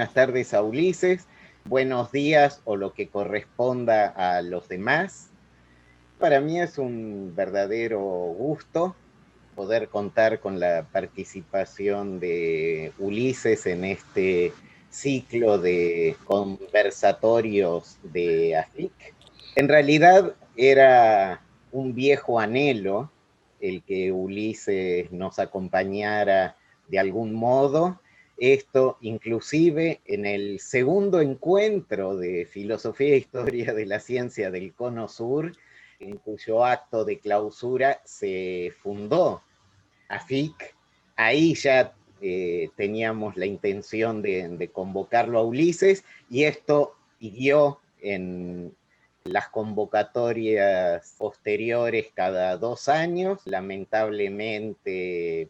buenas tardes a Ulises, buenos días o lo que corresponda a los demás. Para mí es un verdadero gusto poder contar con la participación de Ulises en este ciclo de conversatorios de AFIC. En realidad era un viejo anhelo el que Ulises nos acompañara de algún modo. Esto inclusive en el segundo encuentro de Filosofía e Historia de la Ciencia del Cono Sur, en cuyo acto de clausura se fundó AFIC. Ahí ya teníamos la intención de convocarlo a Ulises y esto guió en las convocatorias posteriores cada 2 años. Lamentablemente,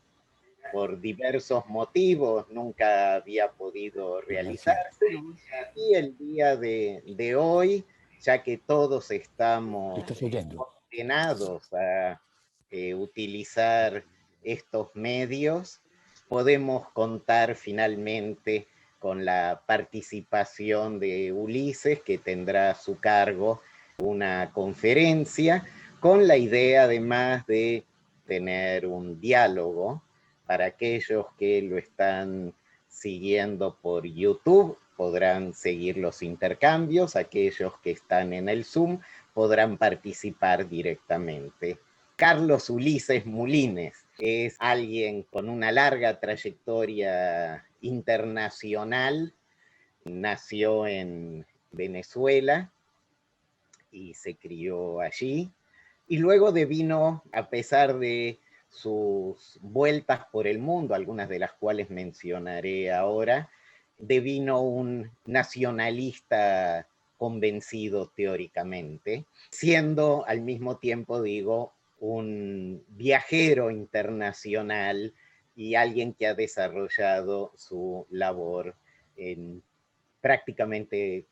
por diversos motivos, nunca había podido realizarse. Y el día de hoy, ya que todos estamos condenados a utilizar estos medios, podemos contar finalmente con la participación de Ulises, que tendrá a su cargo una conferencia con la idea además de tener un diálogo para aquellos que lo están siguiendo por YouTube. Podrán seguir los intercambios, aquellos que están en el Zoom podrán participar directamente. Carlos Ulises Mulines es alguien con una larga trayectoria internacional. Nació en Venezuela y se crió allí. Y luego devino, a pesar de sus vueltas por el mundo, algunas de las cuales mencionaré ahora, devino un nacionalista convencido teóricamente, siendo al mismo tiempo, digo, un viajero internacional y alguien que ha desarrollado su labor en prácticamente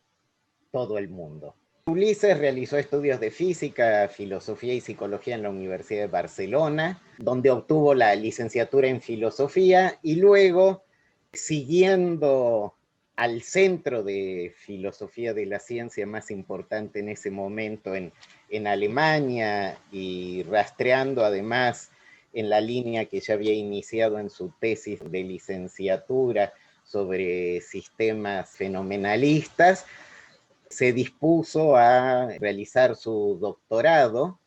todo el mundo. Ulises realizó estudios de física, filosofía y psicología en la Universidad de Barcelona, donde obtuvo la licenciatura en filosofía y luego, siguiendo al centro de filosofía de la ciencia más importante en ese momento en Alemania y rastreando además en la línea que ya había iniciado en su tesis de licenciatura sobre sistemas fenomenalistas, se dispuso a realizar su doctorado.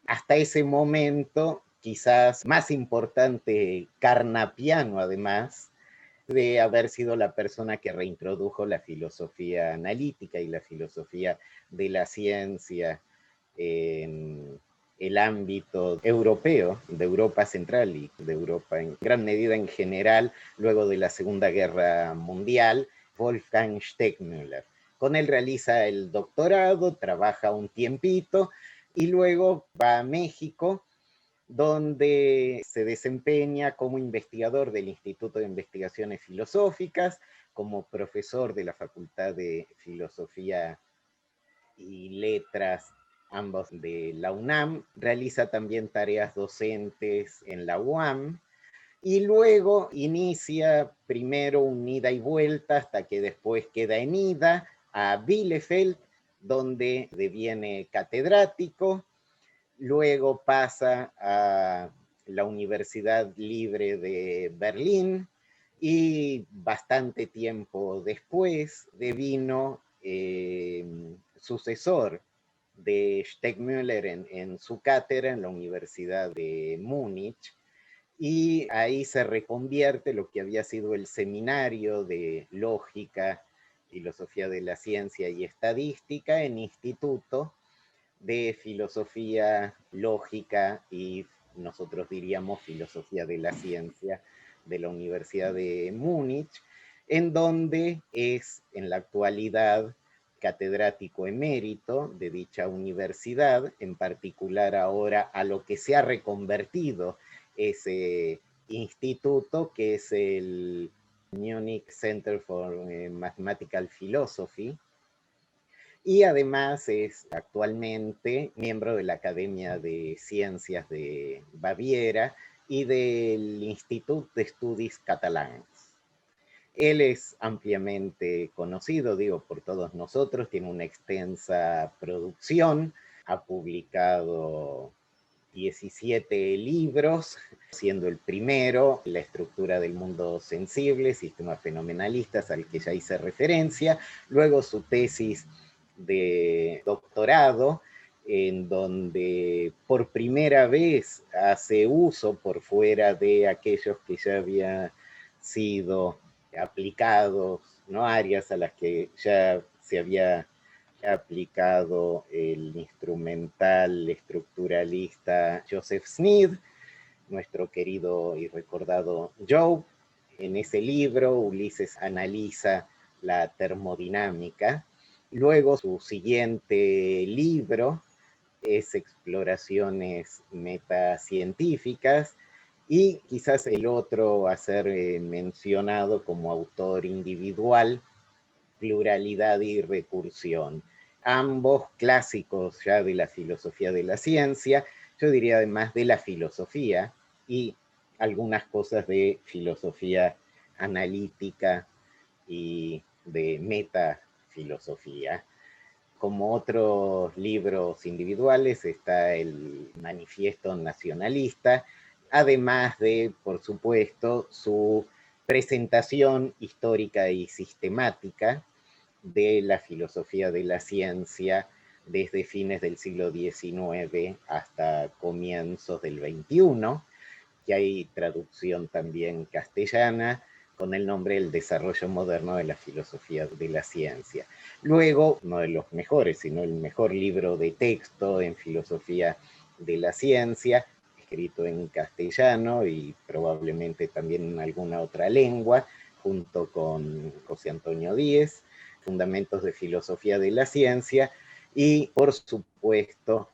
Hasta ese momento, quizás más importante, carnapiano además, de haber sido la persona que reintrodujo la filosofía analítica y la filosofía de la ciencia en el ámbito europeo, de Europa Central y de Europa en gran medida en general, luego de la Segunda Guerra Mundial, Wolfgang Steckmüller. Con él realiza el doctorado, trabaja un tiempito y luego va a México, donde se desempeña como investigador del Instituto de Investigaciones Filosóficas, como profesor de la Facultad de Filosofía y Letras, ambos de la UNAM. Realiza también tareas docentes en la UAM y luego inicia primero un ida y vuelta hasta que después queda en ida a Bielefeld, donde deviene catedrático. Luego pasa a la Universidad Libre de Berlín y bastante tiempo después devino sucesor de Steckmüller en su cátedra en la Universidad de Múnich, y ahí se reconvierte lo que había sido el seminario de lógica, filosofía de la ciencia y estadística en instituto de filosofía lógica y nosotros diríamos filosofía de la ciencia de la Universidad de Múnich, en donde es en la actualidad catedrático emérito de dicha universidad, en particular ahora a lo que se ha reconvertido ese instituto, que es el Munich Center for Mathematical Philosophy, y además es actualmente miembro de la Academia de Ciencias de Baviera y del Institut d'Estudis Catalans. Él es ampliamente conocido, digo, por todos nosotros, tiene una extensa producción, ha publicado 17 libros, siendo el primero La estructura del mundo sensible, sistemas fenomenalistas, al que ya hice referencia, luego su tesis de doctorado, en donde por primera vez hace uso por fuera de aquellos que ya habían sido aplicados, ¿no? Áreas a las que ya se había aplicado el instrumental estructuralista Joseph Smith, nuestro querido y recordado Joe. En ese libro, Ulises analiza la termodinámica. Luego, su siguiente libro es Exploraciones metacientíficas, y quizás el otro a ser mencionado como autor individual, Pluralidad y recursión. Ambos clásicos ya de la filosofía de la ciencia, yo diría además de la filosofía, y algunas cosas de filosofía analítica y de metafilosofía. Como otros libros individuales está el Manifiesto Nacionalista, además de, por supuesto, su presentación histórica y sistemática de la filosofía de la ciencia desde fines del siglo XIX hasta comienzos del XXI, que hay traducción también castellana con el nombre El desarrollo moderno de la filosofía de la ciencia. Luego, uno de los mejores, sino el mejor libro de texto en filosofía de la ciencia, escrito en castellano y probablemente también en alguna otra lengua, junto con José Antonio Díez, Fundamentos de Filosofía de la Ciencia, y por supuesto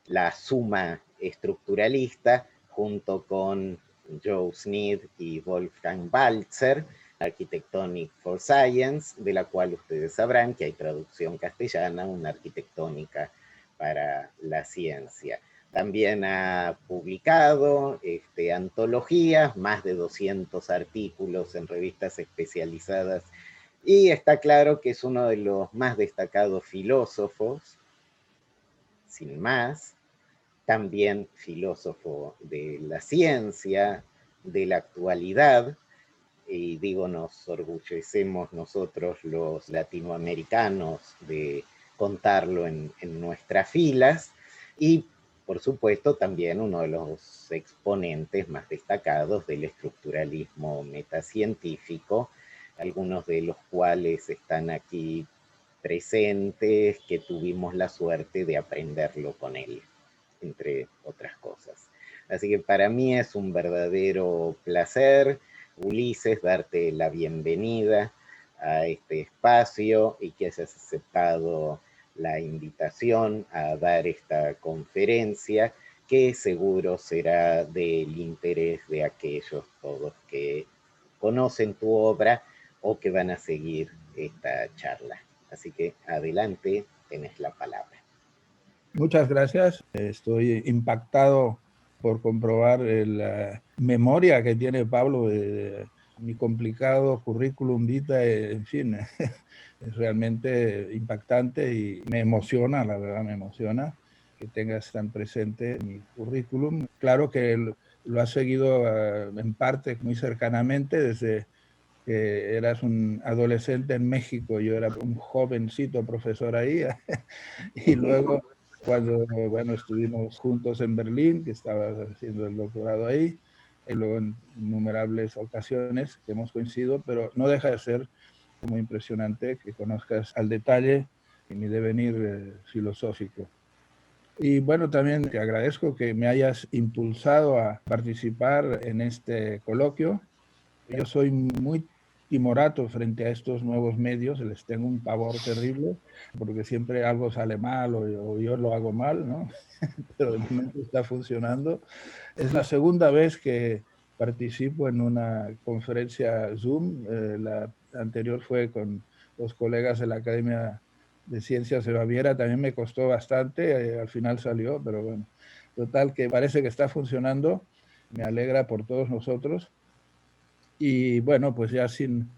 la Suma Estructuralista, junto con Joe Smith y Wolfgang Balzer, Architectonic for Science, de la cual ustedes sabrán que hay traducción castellana, una arquitectónica para la ciencia. También ha publicado antologías, más de 200 artículos en revistas especializadas, y está claro que es uno de los más destacados filósofos, sin más, también filósofo de la ciencia, de la actualidad, y digo, nos orgullecemos nosotros los latinoamericanos de contarlo en nuestras filas, y por supuesto también uno de los exponentes más destacados del estructuralismo metacientífico, algunos de los cuales están aquí presentes, que tuvimos la suerte de aprenderlo con él, entre otras cosas. Así que para mí es un verdadero placer, Ulises, darte la bienvenida a este espacio y que hayas aceptado la invitación a dar esta conferencia, que seguro será del interés de aquellos todos que conocen tu obra o que van a seguir esta charla. Así que adelante, tenés la palabra. Muchas gracias. Estoy impactado por comprobar la memoria que tiene Pablo de mi complicado currículum vitae, en fin, es realmente impactante y me emociona, la verdad me emociona que tengas tan presente mi currículum. Claro que lo has seguido en parte muy cercanamente desde que eras un adolescente en México, yo era un jovencito profesor ahí, y luego cuando, bueno, estuvimos juntos en Berlín, que estabas haciendo el doctorado ahí, y luego en innumerables ocasiones que hemos coincidido, pero no deja de ser muy impresionante que conozcas al detalle mi devenir filosófico. Y bueno, también te agradezco que me hayas impulsado a participar en este coloquio. Yo soy muy timorato frente a estos nuevos medios, les tengo un pavor terrible, porque siempre algo sale mal o yo lo hago mal, ¿no? Pero de momento está funcionando. Es la segunda vez que participo en una conferencia Zoom. La anterior fue con los colegas de la Academia de Ciencias de Baviera. También me costó bastante, al final salió, pero bueno. Total, que parece que está funcionando. Me alegra por todos nosotros. Y bueno, pues ya sin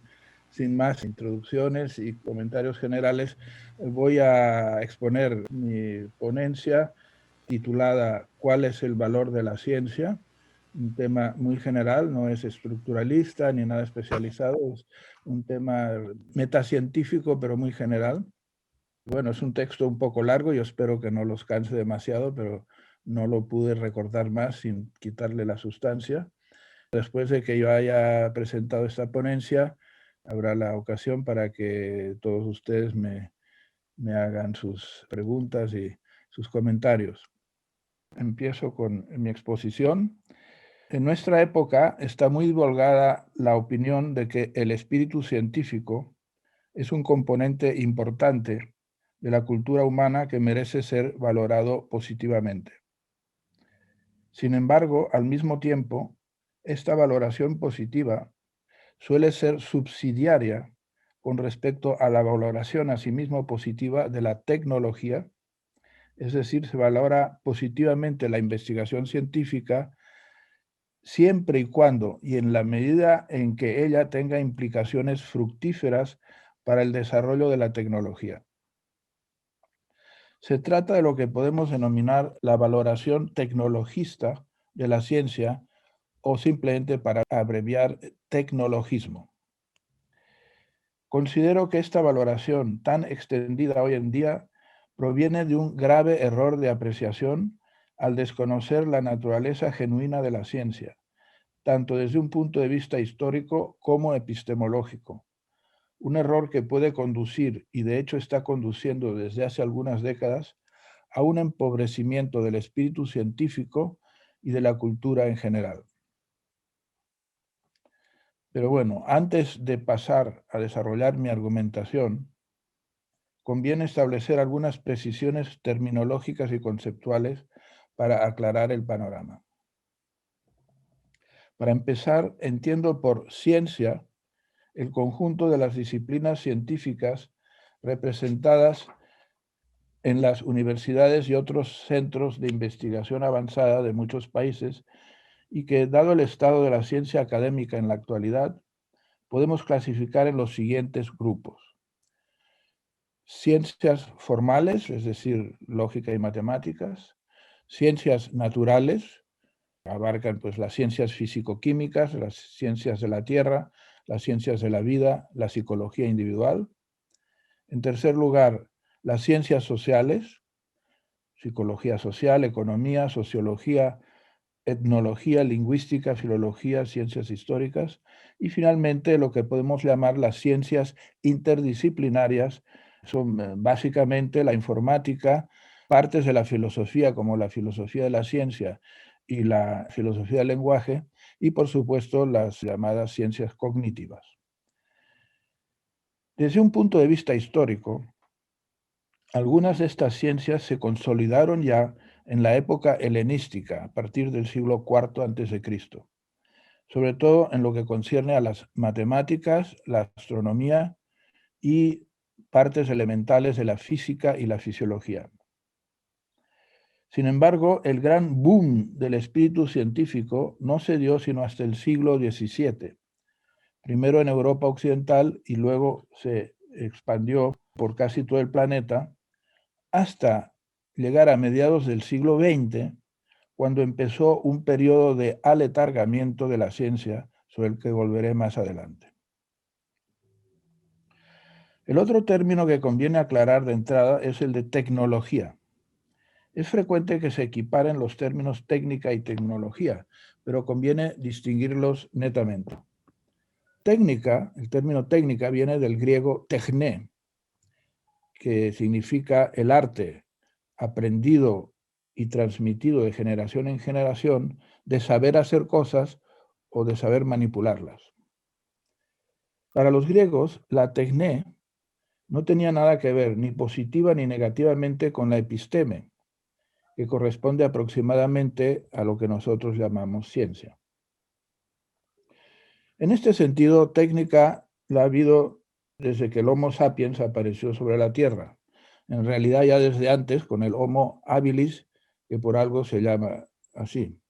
más introducciones y comentarios generales, voy a exponer mi ponencia titulada ¿Cuál es el valor de la ciencia? Un tema muy general, no es estructuralista ni nada especializado, es un tema metacientífico pero muy general. Bueno, es un texto un poco largo, yo espero que no los canse demasiado, pero no lo pude recortar más sin quitarle la sustancia. Después de que yo haya presentado esta ponencia, habrá la ocasión para que todos ustedes me hagan sus preguntas y sus comentarios. Empiezo con mi exposición. En nuestra época está muy divulgada la opinión de que el espíritu científico es un componente importante de la cultura humana que merece ser valorado positivamente. Sin embargo, al mismo tiempo, esta valoración positiva suele ser subsidiaria con respecto a la valoración asimismo positiva de la tecnología, es decir, se valora positivamente la investigación científica siempre y cuando y en la medida en que ella tenga implicaciones fructíferas para el desarrollo de la tecnología. Se trata de lo que podemos denominar la valoración tecnologista de la ciencia o simplemente para abreviar tecnologismo. Considero que esta valoración tan extendida hoy en día proviene de un grave error de apreciación al desconocer la naturaleza genuina de la ciencia, tanto desde un punto de vista histórico como epistemológico. Un error que puede conducir, y de hecho está conduciendo desde hace algunas décadas, a un empobrecimiento del espíritu científico y de la cultura en general. Pero bueno, antes de pasar a desarrollar mi argumentación, conviene establecer algunas precisiones terminológicas y conceptuales para aclarar el panorama. Para empezar, entiendo por ciencia el conjunto de las disciplinas científicas representadas en las universidades y otros centros de investigación avanzada de muchos países y que, dado el estado de la ciencia académica en la actualidad, podemos clasificar en los siguientes grupos. Ciencias formales, es decir, lógica y matemáticas, ciencias naturales, abarcan pues las ciencias físico-químicas, las ciencias de la tierra, las ciencias de la vida, la psicología individual. En tercer lugar, las ciencias sociales, psicología social, economía, sociología, etnología, lingüística, filología, ciencias históricas. Y finalmente, lo que podemos llamar las ciencias interdisciplinarias, son básicamente la informática, partes de la filosofía como la filosofía de la ciencia y la filosofía del lenguaje, y por supuesto las llamadas ciencias cognitivas. Desde un punto de vista histórico, algunas de estas ciencias se consolidaron ya en la época helenística, a partir del siglo IV a.C., sobre todo en lo que concierne a las matemáticas, la astronomía y partes elementales de la física y la fisiología. Sin embargo, el gran boom del espíritu científico no se dio sino hasta el siglo XVII, primero en Europa occidental y luego se expandió por casi todo el planeta, hasta llegar a mediados del siglo XX, cuando empezó un periodo de aletargamiento de la ciencia, sobre el que volveré más adelante. El otro término que conviene aclarar de entrada es el de tecnología. Es frecuente que se equiparen los términos técnica y tecnología, pero conviene distinguirlos netamente. Técnica, el término técnica viene del griego techné, que significa el arte aprendido y transmitido de generación en generación de saber hacer cosas o de saber manipularlas. Para los griegos, la techné no tenía nada que ver ni positiva ni negativamente con la episteme, que corresponde aproximadamente a lo que nosotros llamamos ciencia. En este sentido, técnica la ha habido desde que el Homo sapiens apareció sobre la Tierra. En realidad ya desde antes, con el Homo habilis, que por algo se llama así.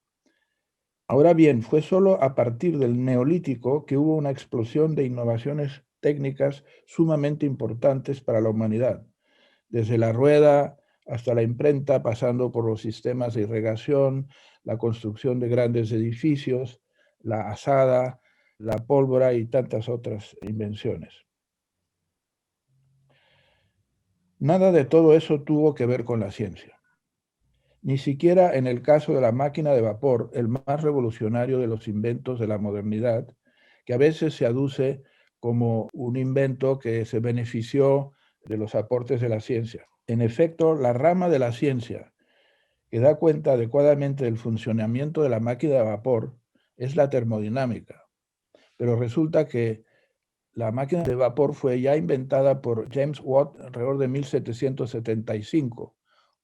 Ahora bien, fue solo a partir del Neolítico que hubo una explosión de innovaciones técnicas sumamente importantes para la humanidad, desde la rueda hasta la imprenta, pasando por los sistemas de irrigación, la construcción de grandes edificios, la azada, la pólvora y tantas otras invenciones. Nada de todo eso tuvo que ver con la ciencia. Ni siquiera en el caso de la máquina de vapor, el más revolucionario de los inventos de la modernidad, que a veces se aduce como un invento que se benefició de los aportes de la ciencia. En efecto, la rama de la ciencia que da cuenta adecuadamente del funcionamiento de la máquina de vapor es la termodinámica. Pero resulta que la máquina de vapor fue ya inventada por James Watt alrededor de 1775,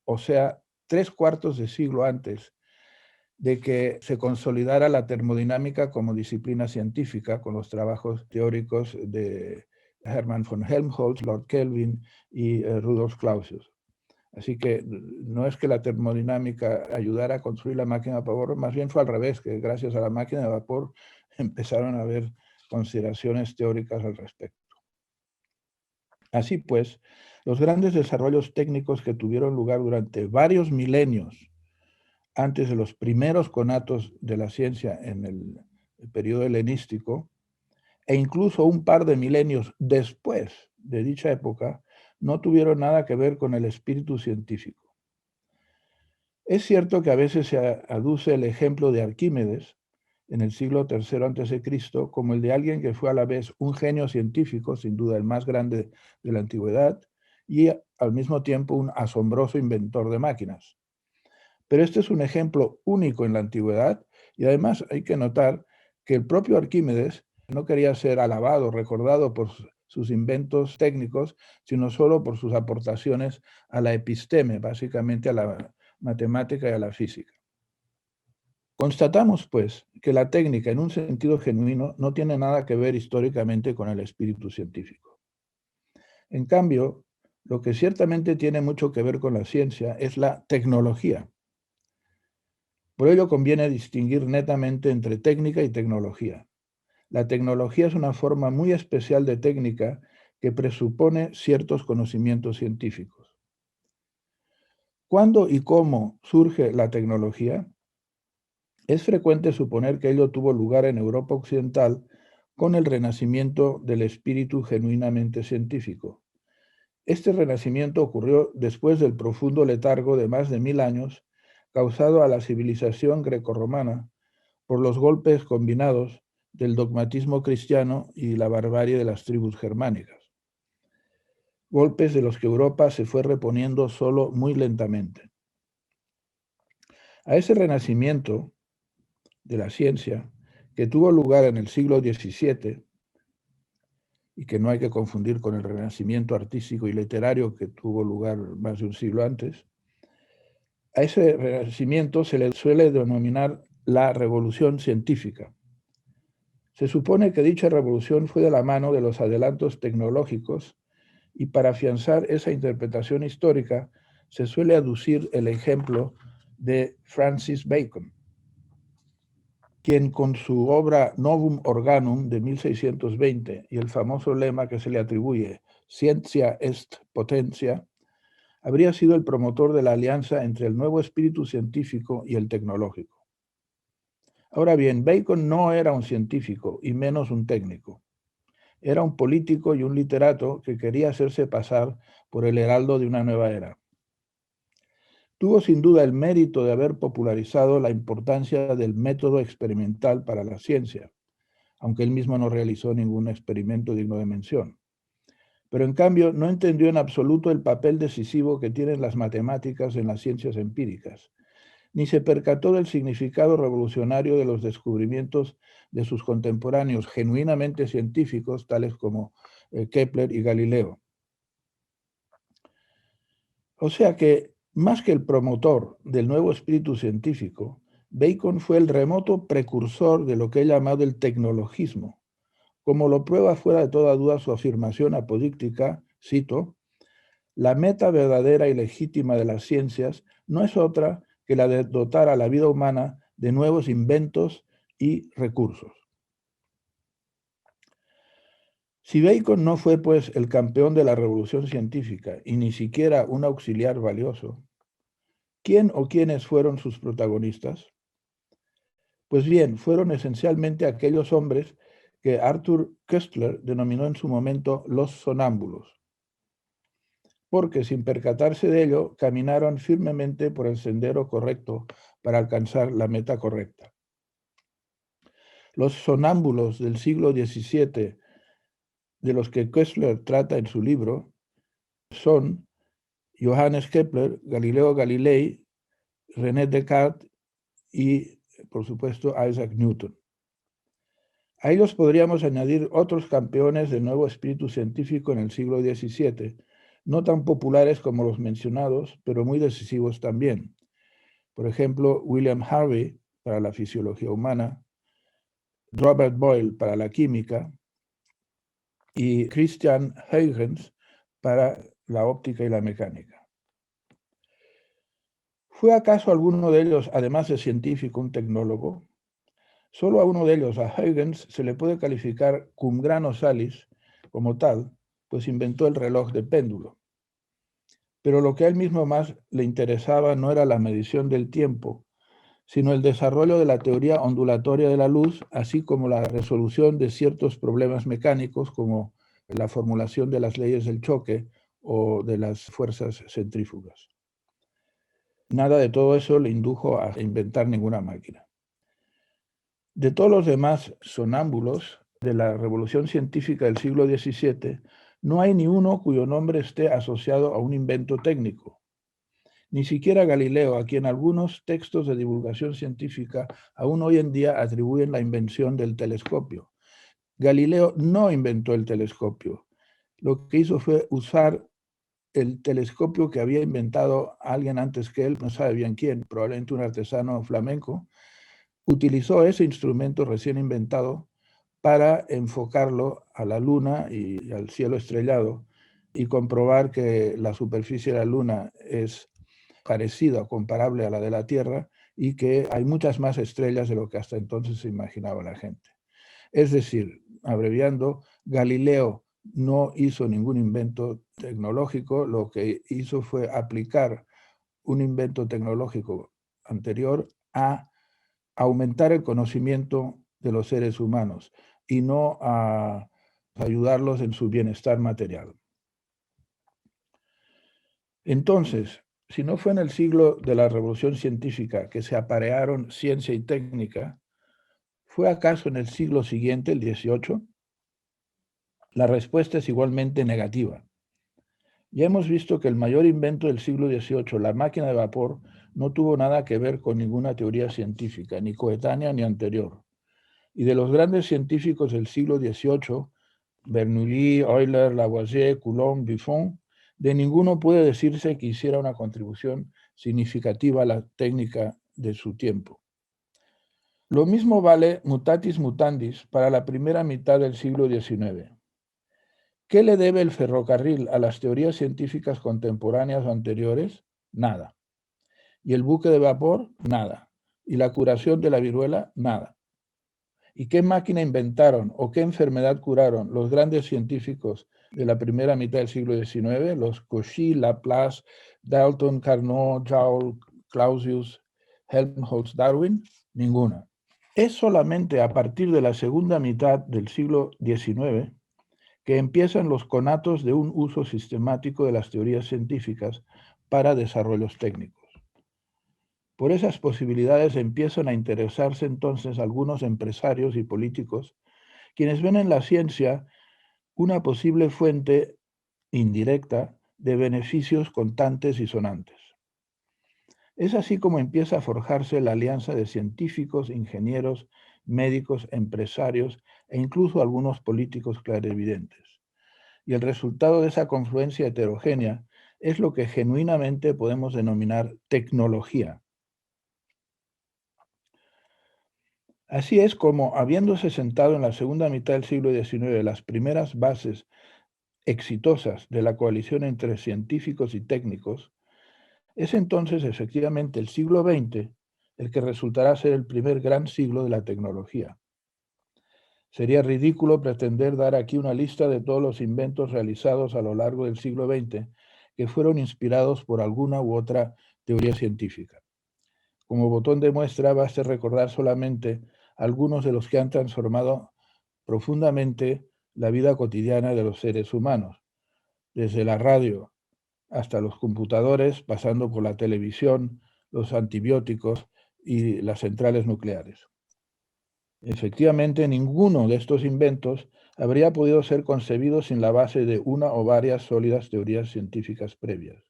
o sea, 3/4 de siglo antes de que se consolidara la termodinámica como disciplina científica con los trabajos teóricos de Hermann von Helmholtz, Lord Kelvin y Rudolf Clausius. Así que no es que la termodinámica ayudara a construir la máquina de vapor, más bien fue al revés, que gracias a la máquina de vapor empezaron a haber consideraciones teóricas al respecto. Así pues, los grandes desarrollos técnicos que tuvieron lugar durante varios milenios antes de los primeros conatos de la ciencia en el periodo helenístico, e incluso un par de milenios después de dicha época, no tuvieron nada que ver con el espíritu científico. Es cierto que a veces se aduce el ejemplo de Arquímedes en el siglo III a.C. como el de alguien que fue a la vez un genio científico, sin duda el más grande de la antigüedad, y al mismo tiempo un asombroso inventor de máquinas. Pero este es un ejemplo único en la antigüedad y además hay que notar que el propio Arquímedes no quería ser alabado, recordado por sus inventos técnicos, sino solo por sus aportaciones a la episteme, básicamente a la matemática y a la física. Constatamos, pues, que la técnica en un sentido genuino no tiene nada que ver históricamente con el espíritu científico. En cambio, lo que ciertamente tiene mucho que ver con la ciencia es la tecnología. Por ello conviene distinguir netamente entre técnica y tecnología. La tecnología es una forma muy especial de técnica que presupone ciertos conocimientos científicos. ¿Cuándo y cómo surge la tecnología? Es frecuente suponer que ello tuvo lugar en Europa Occidental con el renacimiento del espíritu genuinamente científico. Este renacimiento ocurrió después del profundo letargo de más de 1000 años causado a la civilización grecorromana por los golpes combinados del dogmatismo cristiano y la barbarie de las tribus germánicas. Golpes de los que Europa se fue reponiendo solo muy lentamente. A ese renacimiento de la ciencia, que tuvo lugar en el siglo XVII, y que no hay que confundir con el renacimiento artístico y literario que tuvo lugar más de un siglo antes, a ese renacimiento se le suele denominar la revolución científica. Se supone que dicha revolución fue de la mano de los adelantos tecnológicos y para afianzar esa interpretación histórica se suele aducir el ejemplo de Francis Bacon, quien con su obra Novum Organum de 1620 y el famoso lema que se le atribuye, Scientia est potentia, habría sido el promotor de la alianza entre el nuevo espíritu científico y el tecnológico. Ahora bien, Bacon no era un científico y menos un técnico. Era un político y un literato que quería hacerse pasar por el heraldo de una nueva era. Tuvo sin duda el mérito de haber popularizado la importancia del método experimental para la ciencia, aunque él mismo no realizó ningún experimento digno de mención. Pero en cambio no entendió en absoluto el papel decisivo que tienen las matemáticas en las ciencias empíricas, ni se percató del significado revolucionario de los descubrimientos de sus contemporáneos genuinamente científicos, tales como Kepler y Galileo. O sea que, más que el promotor del nuevo espíritu científico, Bacon fue el remoto precursor de lo que he llamado el tecnologismo, como lo prueba fuera de toda duda su afirmación apodíctica, cito, la meta verdadera y legítima de las ciencias no es otra que la de dotar a la vida humana de nuevos inventos y recursos. Si Bacon no fue, pues, el campeón de la revolución científica y ni siquiera un auxiliar valioso, ¿quién o quiénes fueron sus protagonistas? Pues bien, fueron esencialmente aquellos hombres que Arthur Koestler denominó en su momento los sonámbulos, porque sin percatarse de ello, caminaron firmemente por el sendero correcto para alcanzar la meta correcta. Los sonámbulos del siglo XVII, de los que Koestler trata en su libro, son Johannes Kepler, Galileo Galilei, René Descartes y, por supuesto, Isaac Newton. A ellos podríamos añadir otros campeones del nuevo espíritu científico en el siglo XVII, no tan populares como los mencionados, pero muy decisivos también. Por ejemplo, William Harvey para la fisiología humana, Robert Boyle para la química y Christian Huygens para la óptica y la mecánica. ¿Fue acaso alguno de ellos, además de científico, un tecnólogo? Solo a uno de ellos, a Huygens, se le puede calificar cum grano salis como tal, pues inventó el reloj de péndulo. Pero lo que a él mismo más le interesaba no era la medición del tiempo, sino el desarrollo de la teoría ondulatoria de la luz, así como la resolución de ciertos problemas mecánicos, como la formulación de las leyes del choque o de las fuerzas centrífugas. Nada de todo eso le indujo a inventar ninguna máquina. De todos los demás sonámbulos de la revolución científica del siglo XVII, no hay ni uno cuyo nombre esté asociado a un invento técnico. Ni siquiera Galileo, a quien algunos textos de divulgación científica aún hoy en día atribuyen la invención del telescopio. Galileo no inventó el telescopio. Lo que hizo fue usar el telescopio que había inventado alguien antes que él, no sabe bien quién, probablemente un artesano flamenco. Utilizó ese instrumento recién inventado para enfocarlo a la luna y al cielo estrellado y comprobar que la superficie de la luna es parecida, comparable a la de la Tierra, y que hay muchas más estrellas de lo que hasta entonces se imaginaba la gente. Es decir, abreviando, Galileo no hizo ningún invento tecnológico, lo que hizo fue aplicar un invento tecnológico anterior a aumentar el conocimiento de los seres humanos y no a ayudarlos en su bienestar material. Entonces, si no fue en el siglo de la Revolución Científica que se aparearon ciencia y técnica, ¿fue acaso en el siglo siguiente, el XVIII? La respuesta es igualmente negativa. Ya hemos visto que el mayor invento del siglo XVIII, la máquina de vapor, no tuvo nada que ver con ninguna teoría científica, ni coetánea ni anterior. Y de los grandes científicos del siglo XVIII, Bernoulli, Euler, Lavoisier, Coulomb, Buffon, de ninguno puede decirse que hiciera una contribución significativa a la técnica de su tiempo. Lo mismo vale mutatis mutandis para la primera mitad del siglo XIX. ¿Qué le debe el ferrocarril a las teorías científicas contemporáneas o anteriores? Nada. ¿Y el buque de vapor? Nada. ¿Y la curación de la viruela? Nada. ¿Y qué máquina inventaron o qué enfermedad curaron los grandes científicos de la primera mitad del siglo XIX? Los Cauchy, Laplace, Dalton, Carnot, Joule, Clausius, Helmholtz, Darwin. Ninguna. Es solamente a partir de la segunda mitad del siglo XIX que empiezan los conatos de un uso sistemático de las teorías científicas para desarrollos técnicos. Por esas posibilidades empiezan a interesarse entonces algunos empresarios y políticos, quienes ven en la ciencia una posible fuente indirecta de beneficios contantes y sonantes. Es así como empieza a forjarse la alianza de científicos, ingenieros, médicos, empresarios e incluso algunos políticos clarividentes. Y el resultado de esa confluencia heterogénea es lo que genuinamente podemos denominar tecnología. Así es como, habiéndose sentado en la segunda mitad del siglo XIX las primeras bases exitosas de la coalición entre científicos y técnicos, es entonces efectivamente el siglo XX el que resultará ser el primer gran siglo de la tecnología. Sería ridículo pretender dar aquí una lista de todos los inventos realizados a lo largo del siglo XX que fueron inspirados por alguna u otra teoría científica. Como botón de muestra, basta recordar solamente algunos de los que han transformado profundamente la vida cotidiana de los seres humanos, desde la radio hasta los computadores, pasando por la televisión, los antibióticos y las centrales nucleares. Efectivamente, ninguno de estos inventos habría podido ser concebido sin la base de una o varias sólidas teorías científicas previas.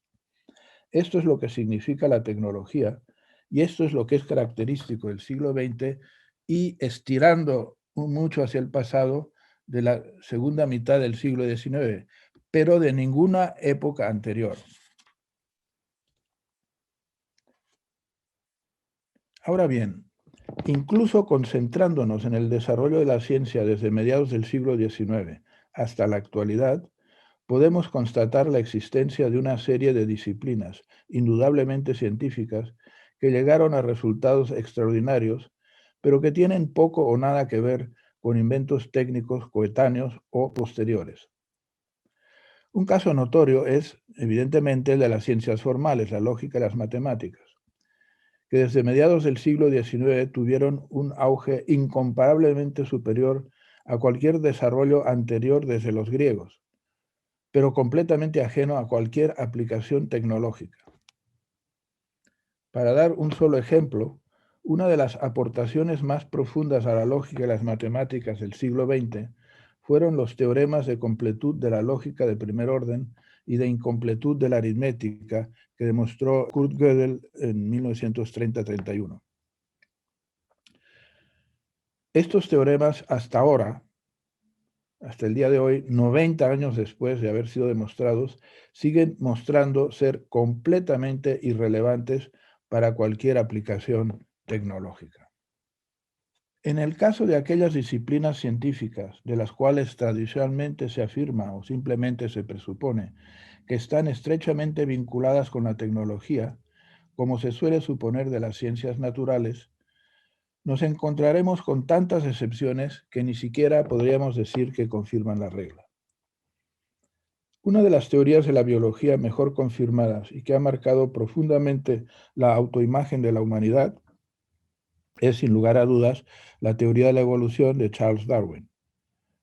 Esto es lo que significa la tecnología y esto es lo que es característico del siglo XX y estirando mucho hacia el pasado de la segunda mitad del siglo XIX, pero de ninguna época anterior. Ahora bien, incluso concentrándonos en el desarrollo de la ciencia desde mediados del siglo XIX hasta la actualidad, podemos constatar la existencia de una serie de disciplinas, indudablemente científicas, que llegaron a resultados extraordinarios, pero que tienen poco o nada que ver con inventos técnicos coetáneos o posteriores. Un caso notorio es, evidentemente, el de las ciencias formales, la lógica y las matemáticas, que desde mediados del siglo XIX tuvieron un auge incomparablemente superior a cualquier desarrollo anterior desde los griegos, pero completamente ajeno a cualquier aplicación tecnológica. Para dar un solo ejemplo, una de las aportaciones más profundas a la lógica y las matemáticas del siglo XX fueron los teoremas de completud de la lógica de primer orden y de incompletud de la aritmética que demostró Kurt Gödel en 1930-31. Estos teoremas hasta ahora, hasta el día de hoy, 90 años después de haber sido demostrados, siguen mostrando ser completamente irrelevantes para cualquier aplicación tecnológica. En el caso de aquellas disciplinas científicas de las cuales tradicionalmente se afirma o simplemente se presupone que están estrechamente vinculadas con la tecnología, como se suele suponer de las ciencias naturales, nos encontraremos con tantas excepciones que ni siquiera podríamos decir que confirman la regla. Una de las teorías de la biología mejor confirmadas y que ha marcado profundamente la autoimagen de la humanidad es, sin lugar a dudas, la teoría de la evolución de Charles Darwin.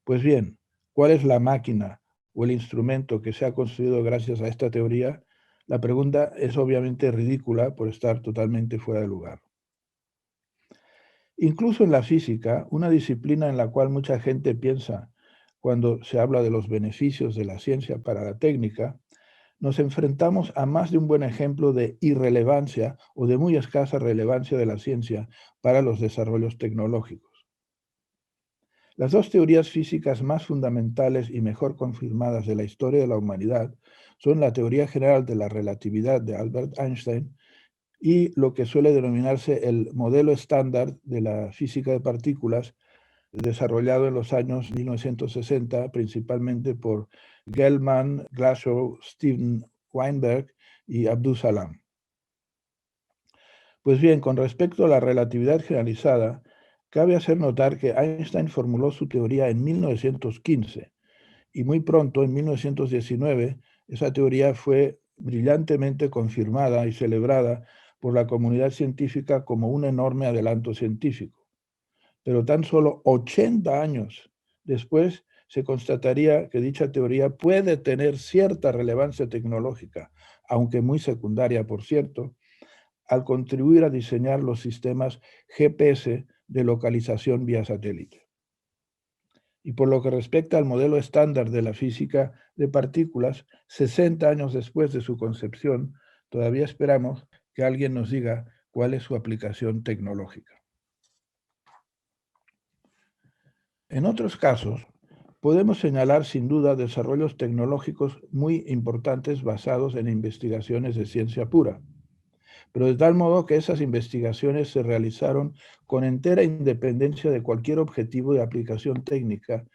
Pues bien, ¿cuál es la máquina o el instrumento que se ha construido gracias a esta teoría? La pregunta es obviamente ridícula por estar totalmente fuera de lugar. Incluso en la física, una disciplina en la cual mucha gente piensa cuando se habla de los beneficios de la ciencia para la técnica, nos enfrentamos a más de un buen ejemplo de irrelevancia o de muy escasa relevancia de la ciencia para los desarrollos tecnológicos. Las dos teorías físicas más fundamentales y mejor confirmadas de la historia de la humanidad son la teoría general de la relatividad de Albert Einstein y lo que suele denominarse el modelo estándar de la física de partículas, desarrollado en los años 1960, principalmente por Gell-Mann, Glashow, Steven Weinberg y Abdus Salam. Pues bien, con respecto a la relatividad generalizada, cabe hacer notar que Einstein formuló su teoría en 1915 y muy pronto, en 1919, esa teoría fue brillantemente confirmada y celebrada por la comunidad científica como un enorme adelanto científico. Pero tan solo 80 años después se constataría que dicha teoría puede tener cierta relevancia tecnológica, aunque muy secundaria, por cierto, al contribuir a diseñar los sistemas GPS de localización vía satélite. Y por lo que respecta al modelo estándar de la física de partículas, 60 años después de su concepción, todavía esperamos que alguien nos diga cuál es su aplicación tecnológica. En otros casos, podemos señalar sin duda desarrollos tecnológicos muy importantes basados en investigaciones de ciencia pura, pero de tal modo que esas investigaciones se realizaron con entera independencia de cualquier objetivo de aplicación técnica,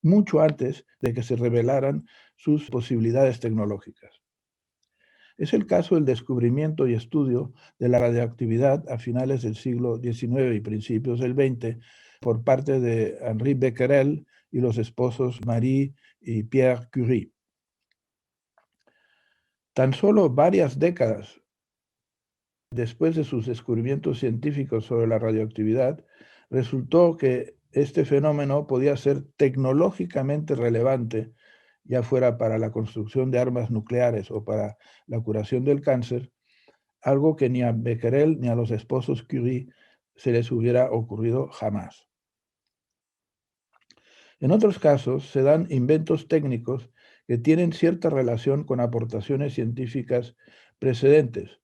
mucho antes de que se revelaran sus posibilidades tecnológicas. Es el caso del descubrimiento y estudio de la radioactividad a finales del siglo XIX y principios del XX por parte de Henri Becquerel y los esposos Marie y Pierre Curie. Tan solo varias décadas después de sus descubrimientos científicos sobre la radioactividad, resultó que este fenómeno podía ser tecnológicamente relevante, ya fuera para la construcción de armas nucleares o para la curación del cáncer, algo que ni a Becquerel ni a los esposos Curie se les hubiera ocurrido jamás. En otros casos, se dan inventos técnicos que tienen cierta relación con aportaciones científicas precedentes,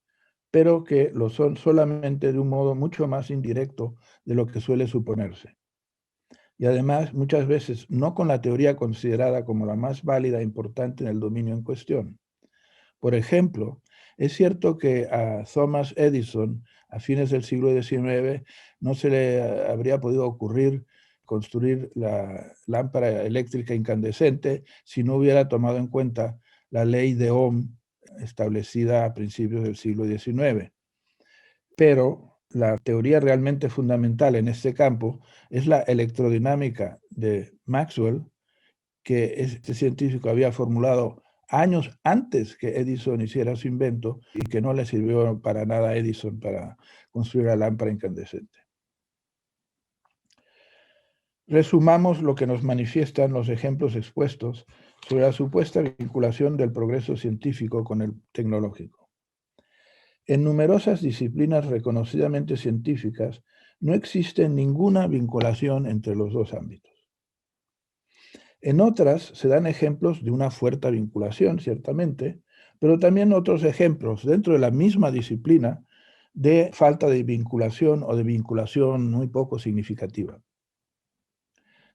pero que lo son solamente de un modo mucho más indirecto de lo que suele suponerse. Y además, muchas veces no con la teoría considerada como la más válida e importante en el dominio en cuestión. Por ejemplo, es cierto que a Thomas Edison, a fines del siglo XIX, no se le habría podido ocurrir construir la lámpara eléctrica incandescente si no hubiera tomado en cuenta la ley de Ohm establecida a principios del siglo XIX. Pero la teoría realmente fundamental en este campo es la electrodinámica de Maxwell, que este científico había formulado años antes que Edison hiciera su invento y que no le sirvió para nada a Edison para construir la lámpara incandescente. Resumamos lo que nos manifiestan los ejemplos expuestos sobre la supuesta vinculación del progreso científico con el tecnológico. En numerosas disciplinas reconocidamente científicas no existe ninguna vinculación entre los dos ámbitos. En otras se dan ejemplos de una fuerte vinculación, ciertamente, pero también otros ejemplos dentro de la misma disciplina de falta de vinculación o de vinculación muy poco significativa.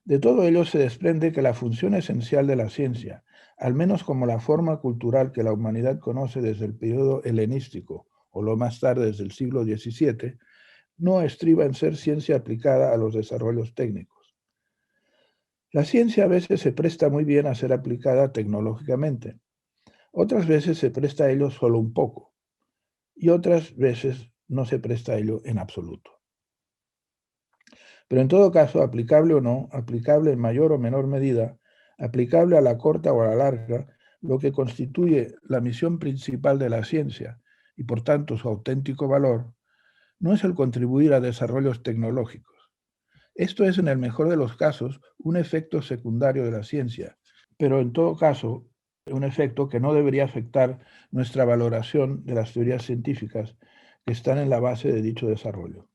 De todo ello se desprende que la función esencial de la ciencia, al menos como la forma cultural que la humanidad conoce desde el periodo helenístico o lo más tarde desde el siglo XVII, no estriba en ser ciencia aplicada a los desarrollos técnicos. La ciencia a veces se presta muy bien a ser aplicada tecnológicamente, otras veces se presta a ello solo un poco, y otras veces no se presta a ello en absoluto. Pero en todo caso, aplicable o no, aplicable en mayor o menor medida, aplicable a la corta o a la larga, lo que constituye la misión principal de la ciencia y por tanto su auténtico valor, no es el contribuir a desarrollos tecnológicos. Esto es, en el mejor de los casos, un efecto secundario de la ciencia, pero en todo caso, un efecto que no debería afectar nuestra valoración de las teorías científicas que están en la base de dicho desarrollo.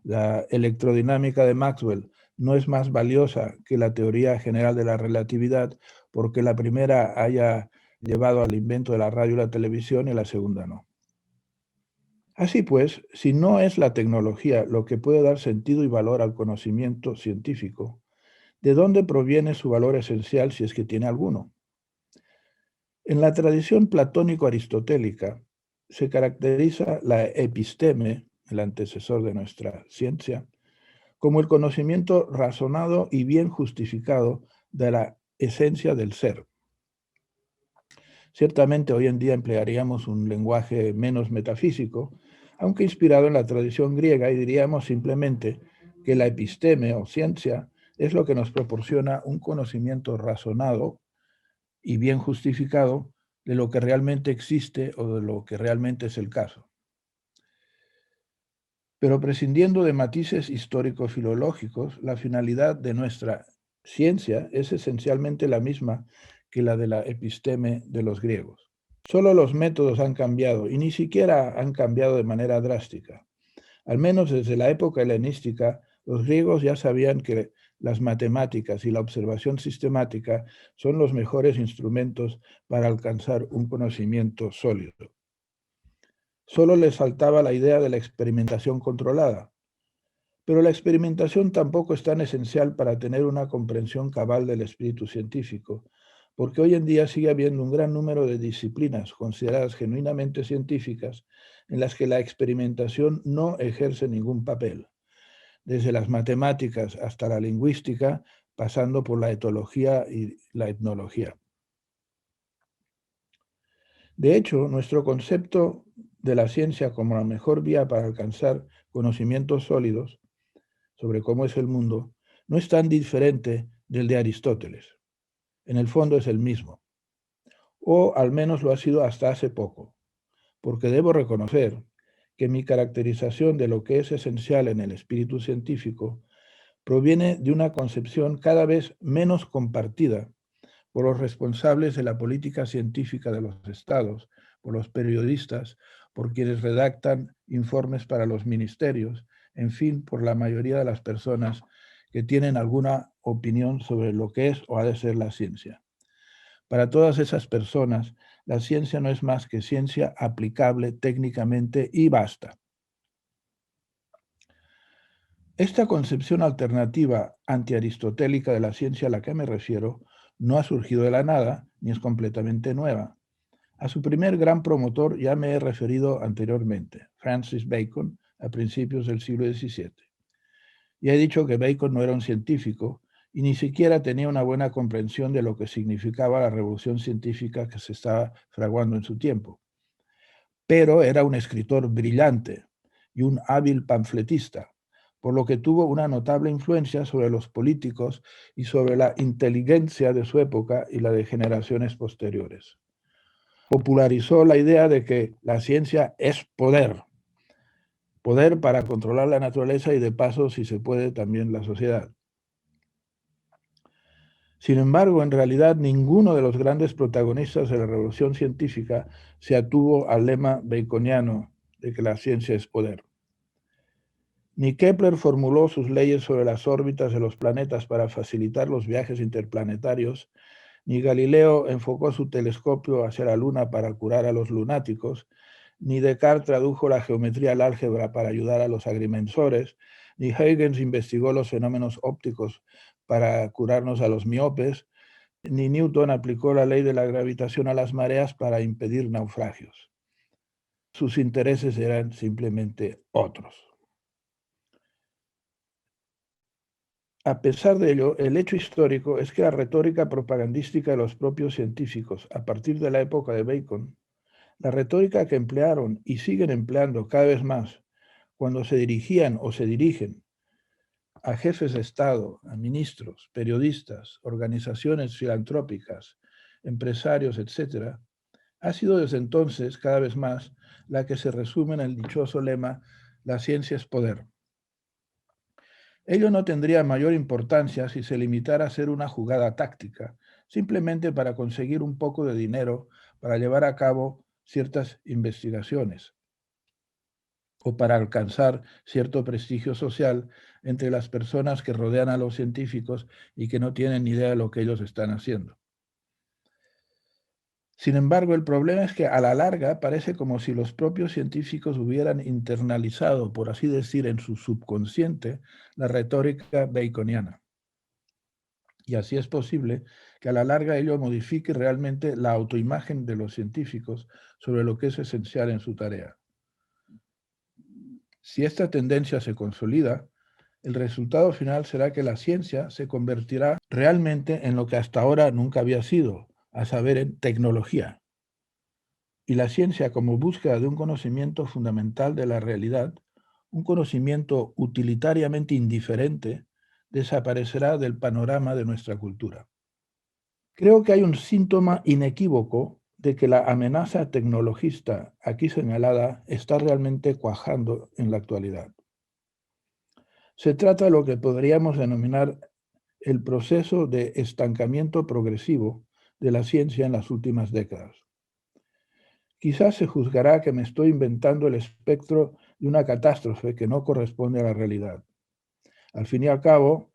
La electrodinámica de Maxwell no es más valiosa que la teoría general de la relatividad porque la primera haya llevado al invento de la radio y la televisión y la segunda no. Así pues, si no es la tecnología lo que puede dar sentido y valor al conocimiento científico, ¿de dónde proviene su valor esencial si es que tiene alguno? En la tradición platónico-aristotélica se caracteriza la episteme, el antecesor de nuestra ciencia, como el conocimiento razonado y bien justificado de la esencia del ser. Ciertamente hoy en día emplearíamos un lenguaje menos metafísico, aunque inspirado en la tradición griega, y diríamos simplemente que la episteme o ciencia es lo que nos proporciona un conocimiento razonado y bien justificado de lo que realmente existe o de lo que realmente es el caso. Pero prescindiendo de matices histórico-filológicos, la finalidad de nuestra ciencia es esencialmente la misma que la de la episteme de los griegos. Solo los métodos han cambiado y ni siquiera han cambiado de manera drástica. Al menos desde la época helenística, los griegos ya sabían que las matemáticas y la observación sistemática son los mejores instrumentos para alcanzar un conocimiento sólido. Solo les faltaba la idea de la experimentación controlada. Pero la experimentación tampoco es tan esencial para tener una comprensión cabal del espíritu científico, porque hoy en día sigue habiendo un gran número de disciplinas consideradas genuinamente científicas en las que la experimentación no ejerce ningún papel, desde las matemáticas hasta la lingüística, pasando por la etología y la etnología. De hecho, nuestro concepto de la ciencia como la mejor vía para alcanzar conocimientos sólidos sobre cómo es el mundo no es tan diferente del de Aristóteles. En el fondo es el mismo, o al menos lo ha sido hasta hace poco, porque debo reconocer que mi caracterización de lo que es esencial en el espíritu científico proviene de una concepción cada vez menos compartida por los responsables de la política científica de los estados, por los periodistas, por quienes redactan informes para los ministerios, en fin, por la mayoría de las personas que tienen alguna opinión sobre lo que es o ha de ser la ciencia. Para todas esas personas, la ciencia no es más que ciencia aplicable técnicamente y basta. Esta concepción alternativa antiaristotélica de la ciencia a la que me refiero no ha surgido de la nada ni es completamente nueva. A su primer gran promotor ya me he referido anteriormente, Francis Bacon, a principios del siglo XVII. Ya he dicho que Bacon no era un científico y ni siquiera tenía una buena comprensión de lo que significaba la revolución científica que se estaba fraguando en su tiempo. Pero era un escritor brillante y un hábil panfletista, por lo que tuvo una notable influencia sobre los políticos y sobre la inteligencia de su época y la de generaciones posteriores. Popularizó la idea de que la ciencia es poder, poder para controlar la naturaleza y de paso, si se puede, también la sociedad. Sin embargo, en realidad, ninguno de los grandes protagonistas de la revolución científica se atuvo al lema baconiano de que la ciencia es poder. Ni Kepler formuló sus leyes sobre las órbitas de los planetas para facilitar los viajes interplanetarios, ni Galileo enfocó su telescopio hacia la Luna para curar a los lunáticos, ni Descartes tradujo la geometría al álgebra para ayudar a los agrimensores, ni Huygens investigó los fenómenos ópticos para curarnos a los miopes, ni Newton aplicó la ley de la gravitación a las mareas para impedir naufragios. Sus intereses eran simplemente otros. A pesar de ello, el hecho histórico es que la retórica propagandística de los propios científicos, a partir de la época de Bacon, la retórica que emplearon y siguen empleando cada vez más cuando se dirigían o se dirigen a jefes de Estado, a ministros, periodistas, organizaciones filantrópicas, empresarios, etc., ha sido desde entonces cada vez más la que se resume en el dichoso lema «La ciencia es poder». Ello no tendría mayor importancia si se limitara a ser una jugada táctica, simplemente para conseguir un poco de dinero para llevar a cabo ciertas investigaciones o para alcanzar cierto prestigio social entre las personas que rodean a los científicos y que no tienen ni idea de lo que ellos están haciendo. Sin embargo, el problema es que a la larga parece como si los propios científicos hubieran internalizado, por así decir, en su subconsciente, la retórica baconiana. Y así es posible que a la larga ello modifique realmente la autoimagen de los científicos sobre lo que es esencial en su tarea. Si esta tendencia se consolida, el resultado final será que la ciencia se convertirá realmente en lo que hasta ahora nunca había sido, a saber, en tecnología. Y la ciencia como búsqueda de un conocimiento fundamental de la realidad, un conocimiento utilitariamente indiferente, desaparecerá del panorama de nuestra cultura. Creo que hay un síntoma inequívoco de que la amenaza tecnologista aquí señalada está realmente cuajando en la actualidad. Se trata de lo que podríamos denominar el proceso de estancamiento progresivo de la ciencia en las últimas décadas. Quizás se juzgará que me estoy inventando el espectro de una catástrofe que no corresponde a la realidad. Al fin y al cabo,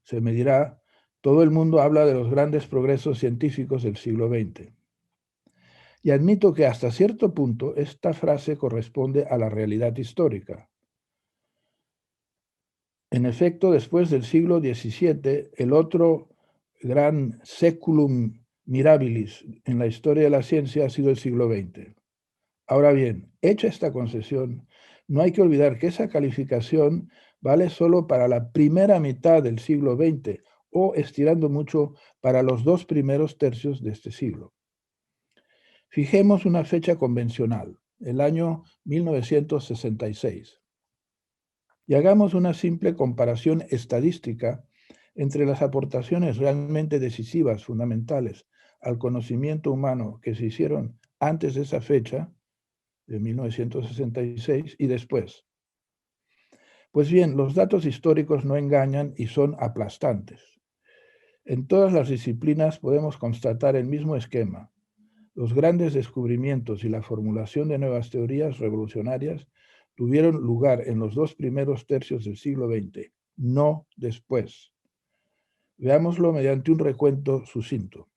se me dirá, todo el mundo habla de los grandes progresos científicos del siglo XX. Y admito que hasta cierto punto esta frase corresponde a la realidad histórica. En efecto, después del siglo XVII, el otro gran seculum mirabilis en la historia de la ciencia ha sido el siglo XX. Ahora bien, hecha esta concesión, no hay que olvidar que esa calificación vale solo para la primera mitad del siglo XX o, estirando mucho, para los 2 primeros tercios de este siglo. Fijemos una fecha convencional, el año 1966, y hagamos una simple comparación estadística entre las aportaciones realmente decisivas, fundamentales, al conocimiento humano que se hicieron antes de esa fecha, de 1966, y después. Pues bien, los datos históricos no engañan y son aplastantes. En todas las disciplinas podemos constatar el mismo esquema. Los grandes descubrimientos y la formulación de nuevas teorías revolucionarias tuvieron lugar en los 2 primeros tercios del siglo XX, no después. Veámoslo mediante un recuento sucinto.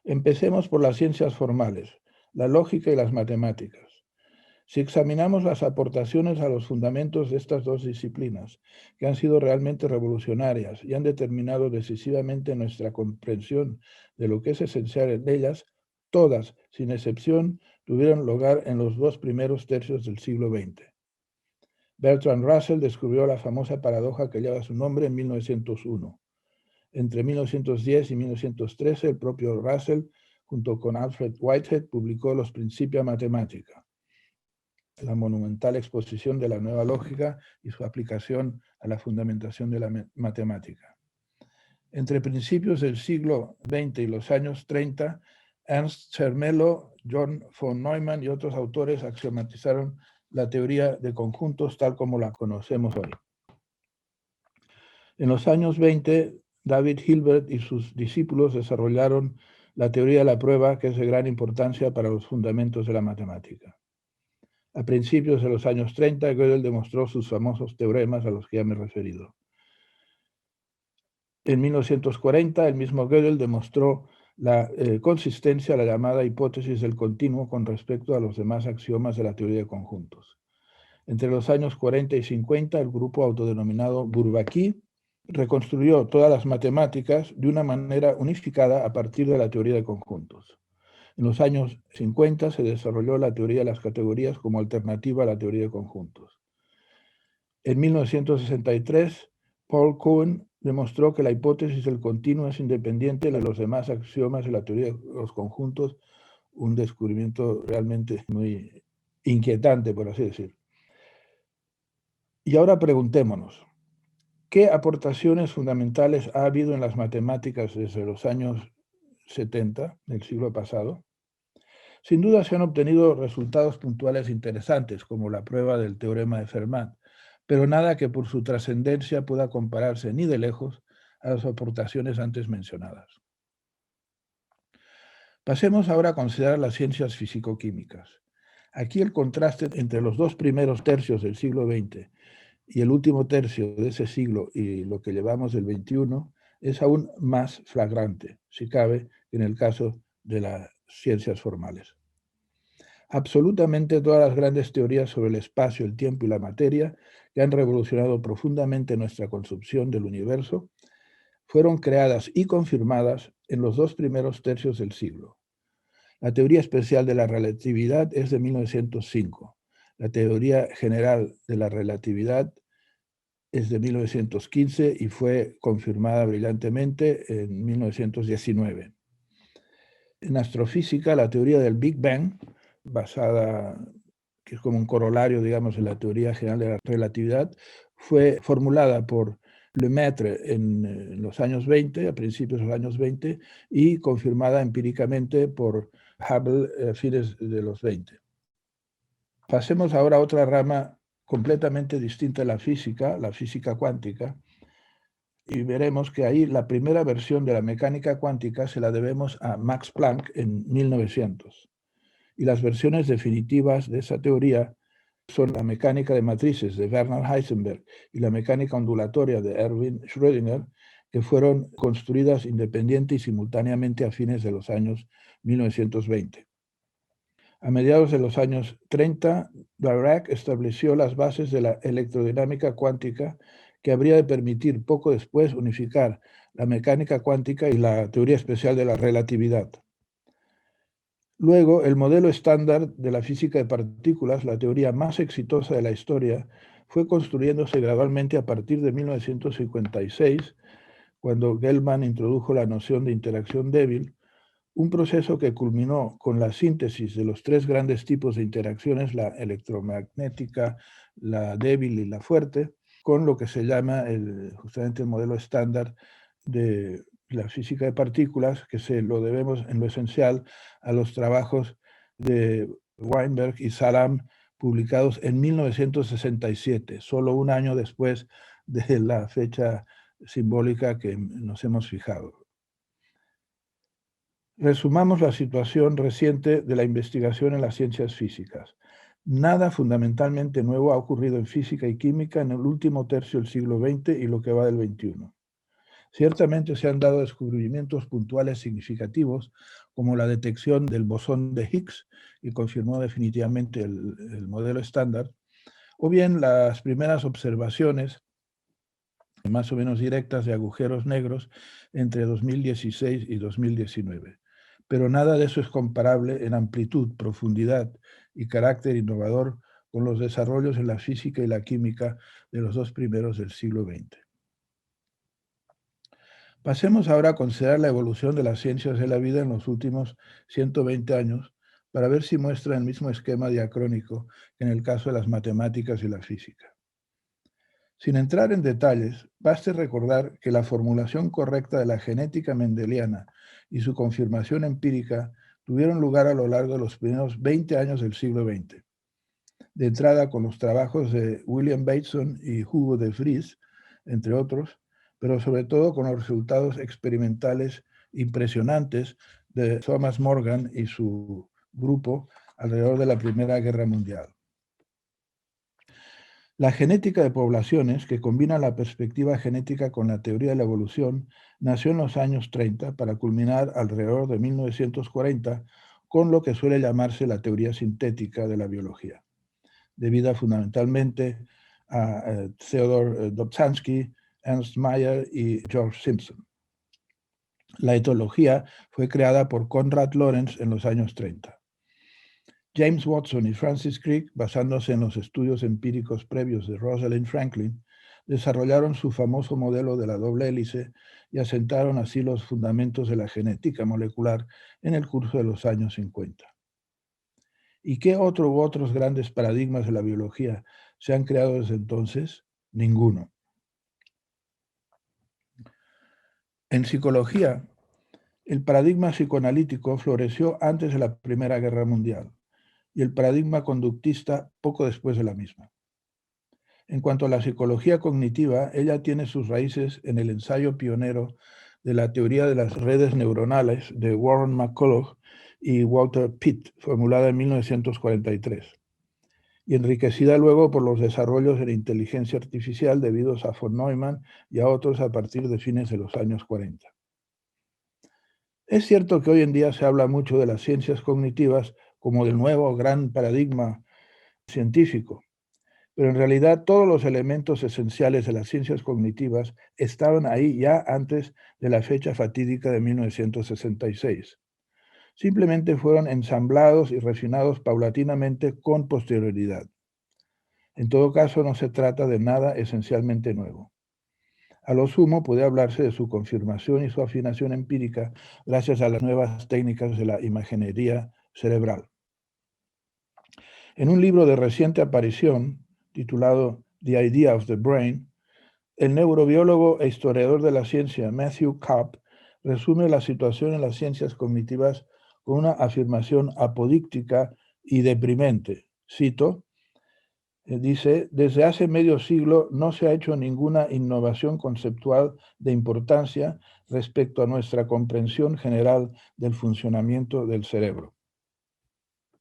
Empecemos por las ciencias formales, la lógica y las matemáticas. Si examinamos las aportaciones a los fundamentos de estas dos disciplinas, que han sido realmente revolucionarias y han determinado decisivamente nuestra comprensión de lo que es esencial en ellas, todas, sin excepción, tuvieron lugar en los 2 primeros tercios del siglo XX. Bertrand Russell descubrió la famosa paradoja que lleva su nombre en 1901. Entre 1910 y 1913, el propio Russell, junto con Alfred Whitehead, publicó los Principia Mathematica, la monumental exposición de la nueva lógica y su aplicación a la fundamentación de la matemática. Entre principios del siglo XX y los años 30, Ernst Zermelo, John von Neumann y otros autores axiomatizaron la teoría de conjuntos tal como la conocemos hoy. En los años 20, David Hilbert y sus discípulos desarrollaron la teoría de la prueba, que es de gran importancia para los fundamentos de la matemática. A principios de los años 30, Gödel demostró sus famosos teoremas a los que ya me he referido. En 1940, el mismo Gödel demostró la consistencia de la llamada hipótesis del continuo con respecto a los demás axiomas de la teoría de conjuntos. Entre los años 40 y 50, el grupo autodenominado Bourbaki reconstruyó todas las matemáticas de una manera unificada a partir de la teoría de conjuntos. En los años 50 se desarrolló la teoría de las categorías como alternativa a la teoría de conjuntos. En 1963, Paul Cohen demostró que la hipótesis del continuo es independiente de los demás axiomas de la teoría de los conjuntos, un descubrimiento realmente muy inquietante, por así decir. Y ahora preguntémonos, ¿qué aportaciones fundamentales ha habido en las matemáticas desde los años 70 del siglo pasado? Sin duda se han obtenido resultados puntuales interesantes, como la prueba del teorema de Fermat, pero nada que por su trascendencia pueda compararse ni de lejos a las aportaciones antes mencionadas. Pasemos ahora a considerar las ciencias físico-químicas. Aquí el contraste entre los 2 primeros tercios del siglo XX y el último tercio de ese siglo y lo que llevamos del XXI es aún más flagrante, si cabe, en el caso de las ciencias formales. Absolutamente todas las grandes teorías sobre el espacio, el tiempo y la materia, que han revolucionado profundamente nuestra concepción del universo, fueron creadas y confirmadas en los 2 primeros tercios del siglo. La teoría especial de la relatividad es de 1905. La teoría general de la relatividad es de 1915 y fue confirmada brillantemente en 1919. En astrofísica, la teoría del Big Bang, basada, que es como un corolario, digamos, en la teoría general de la relatividad, fue formulada por Lemaitre en los años 20, a principios de los años 20, y confirmada empíricamente por Hubble a fines de los 20. Pasemos ahora a otra rama completamente distinta de la física cuántica, y veremos que ahí la primera versión de la mecánica cuántica se la debemos a Max Planck en 1900. Y las versiones definitivas de esa teoría son la mecánica de matrices de Werner Heisenberg y la mecánica ondulatoria de Erwin Schrödinger, que fueron construidas independiente y simultáneamente a fines de los años 1920. A mediados de los años 30, Dirac estableció las bases de la electrodinámica cuántica, que habría de permitir poco después unificar la mecánica cuántica y la teoría especial de la relatividad. Luego, el modelo estándar de la física de partículas, la teoría más exitosa de la historia, fue construyéndose gradualmente a partir de 1956, cuando Gell-Mann introdujo la noción de interacción débil, un proceso que culminó con la síntesis de los tres grandes tipos de interacciones, la electromagnética, la débil y la fuerte, con lo que se llama justamente el modelo estándar de la física de partículas, que se lo debemos en lo esencial a los trabajos de Weinberg y Salam, publicados en 1967, solo un año después de la fecha simbólica que nos hemos fijado. Resumamos la situación reciente de la investigación en las ciencias físicas. Nada fundamentalmente nuevo ha ocurrido en física y química en el último tercio del siglo XX y lo que va del XXI. Ciertamente se han dado descubrimientos puntuales significativos, como la detección del bosón de Higgs, y confirmó definitivamente el modelo estándar, o bien las primeras observaciones más o menos directas de agujeros negros entre 2016 y 2019. Pero nada de eso es comparable en amplitud, profundidad y carácter innovador con los desarrollos en la física y la química de los dos primeros del siglo XX. Pasemos ahora a considerar la evolución de las ciencias de la vida en los últimos 120 años para ver si muestra el mismo esquema diacrónico que en el caso de las matemáticas y la física. Sin entrar en detalles, baste recordar que la formulación correcta de la genética mendeliana y su confirmación empírica tuvieron lugar a lo largo de los primeros 20 años del siglo XX. De entrada con los trabajos de William Bateson y Hugo de Vries, entre otros, pero sobre todo con los resultados experimentales impresionantes de Thomas Morgan y su grupo alrededor de la Primera Guerra Mundial. La genética de poblaciones, que combina la perspectiva genética con la teoría de la evolución, nació en los años 30 para culminar alrededor de 1940 con lo que suele llamarse la teoría sintética de la biología, debida fundamentalmente a Theodor Dobzhansky, Ernst Mayr y George Simpson. La etología fue creada por Konrad Lorenz en los años 30. James Watson y Francis Crick, basándose en los estudios empíricos previos de Rosalind Franklin, desarrollaron su famoso modelo de la doble hélice y asentaron así los fundamentos de la genética molecular en el curso de los años 50. ¿Y qué otro u otros grandes paradigmas de la biología se han creado desde entonces? Ninguno. En psicología, el paradigma psicoanalítico floreció antes de la Primera Guerra Mundial y el paradigma conductista poco después de la misma. En cuanto a la psicología cognitiva, ella tiene sus raíces en el ensayo pionero de la teoría de las redes neuronales de Warren McCulloch y Walter Pitt, formulada en 1943, y enriquecida luego por los desarrollos de la inteligencia artificial debidos a von Neumann y a otros a partir de fines de los años 40. Es cierto que hoy en día se habla mucho de las ciencias cognitivas como del nuevo gran paradigma científico, pero en realidad todos los elementos esenciales de las ciencias cognitivas estaban ahí ya antes de la fecha fatídica de 1966. Simplemente fueron ensamblados y refinados paulatinamente con posterioridad. En todo caso, no se trata de nada esencialmente nuevo. A lo sumo puede hablarse de su confirmación y su afinación empírica gracias a las nuevas técnicas de la imaginería cerebral. En un libro de reciente aparición, titulado The Idea of the Brain, el neurobiólogo e historiador de la ciencia Matthew Kopp resume la situación en las ciencias cognitivas con una afirmación apodíctica y deprimente. Cito, dice, desde hace medio siglo no se ha hecho ninguna innovación conceptual de importancia respecto a nuestra comprensión general del funcionamiento del cerebro.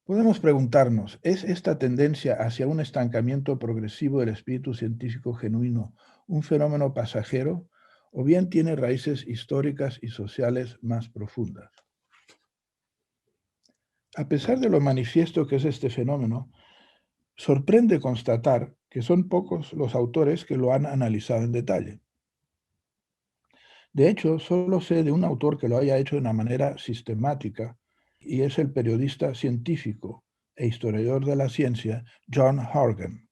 Podemos preguntarnos, ¿es esta tendencia hacia un estancamiento progresivo del espíritu científico genuino un fenómeno pasajero o bien tiene raíces históricas y sociales más profundas? A pesar de lo manifiesto que es este fenómeno, sorprende constatar que son pocos los autores que lo han analizado en detalle. De hecho, solo sé de un autor que lo haya hecho de una manera sistemática, y es el periodista científico e historiador de la ciencia John Horgan,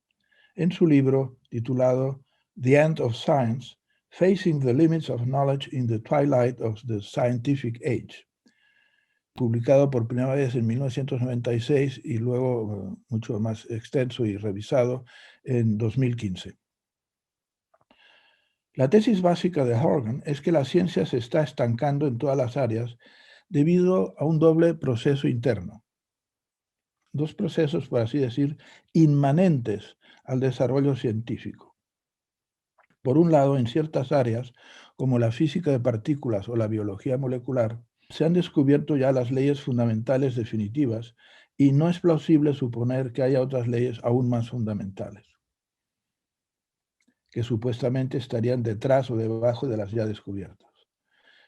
en su libro titulado The End of Science, Facing the Limits of Knowledge in the Twilight of the Scientific Age. publicado por primera vez en 1996 y luego mucho más extenso y revisado en 2015. La tesis básica de Horgan es que la ciencia se está estancando en todas las áreas debido a un doble proceso interno. Dos procesos, por así decir, inmanentes al desarrollo científico. Por un lado, en ciertas áreas, como la física de partículas o la biología molecular, se han descubierto ya las leyes fundamentales definitivas y no es plausible suponer que haya otras leyes aún más fundamentales, que supuestamente estarían detrás o debajo de las ya descubiertas.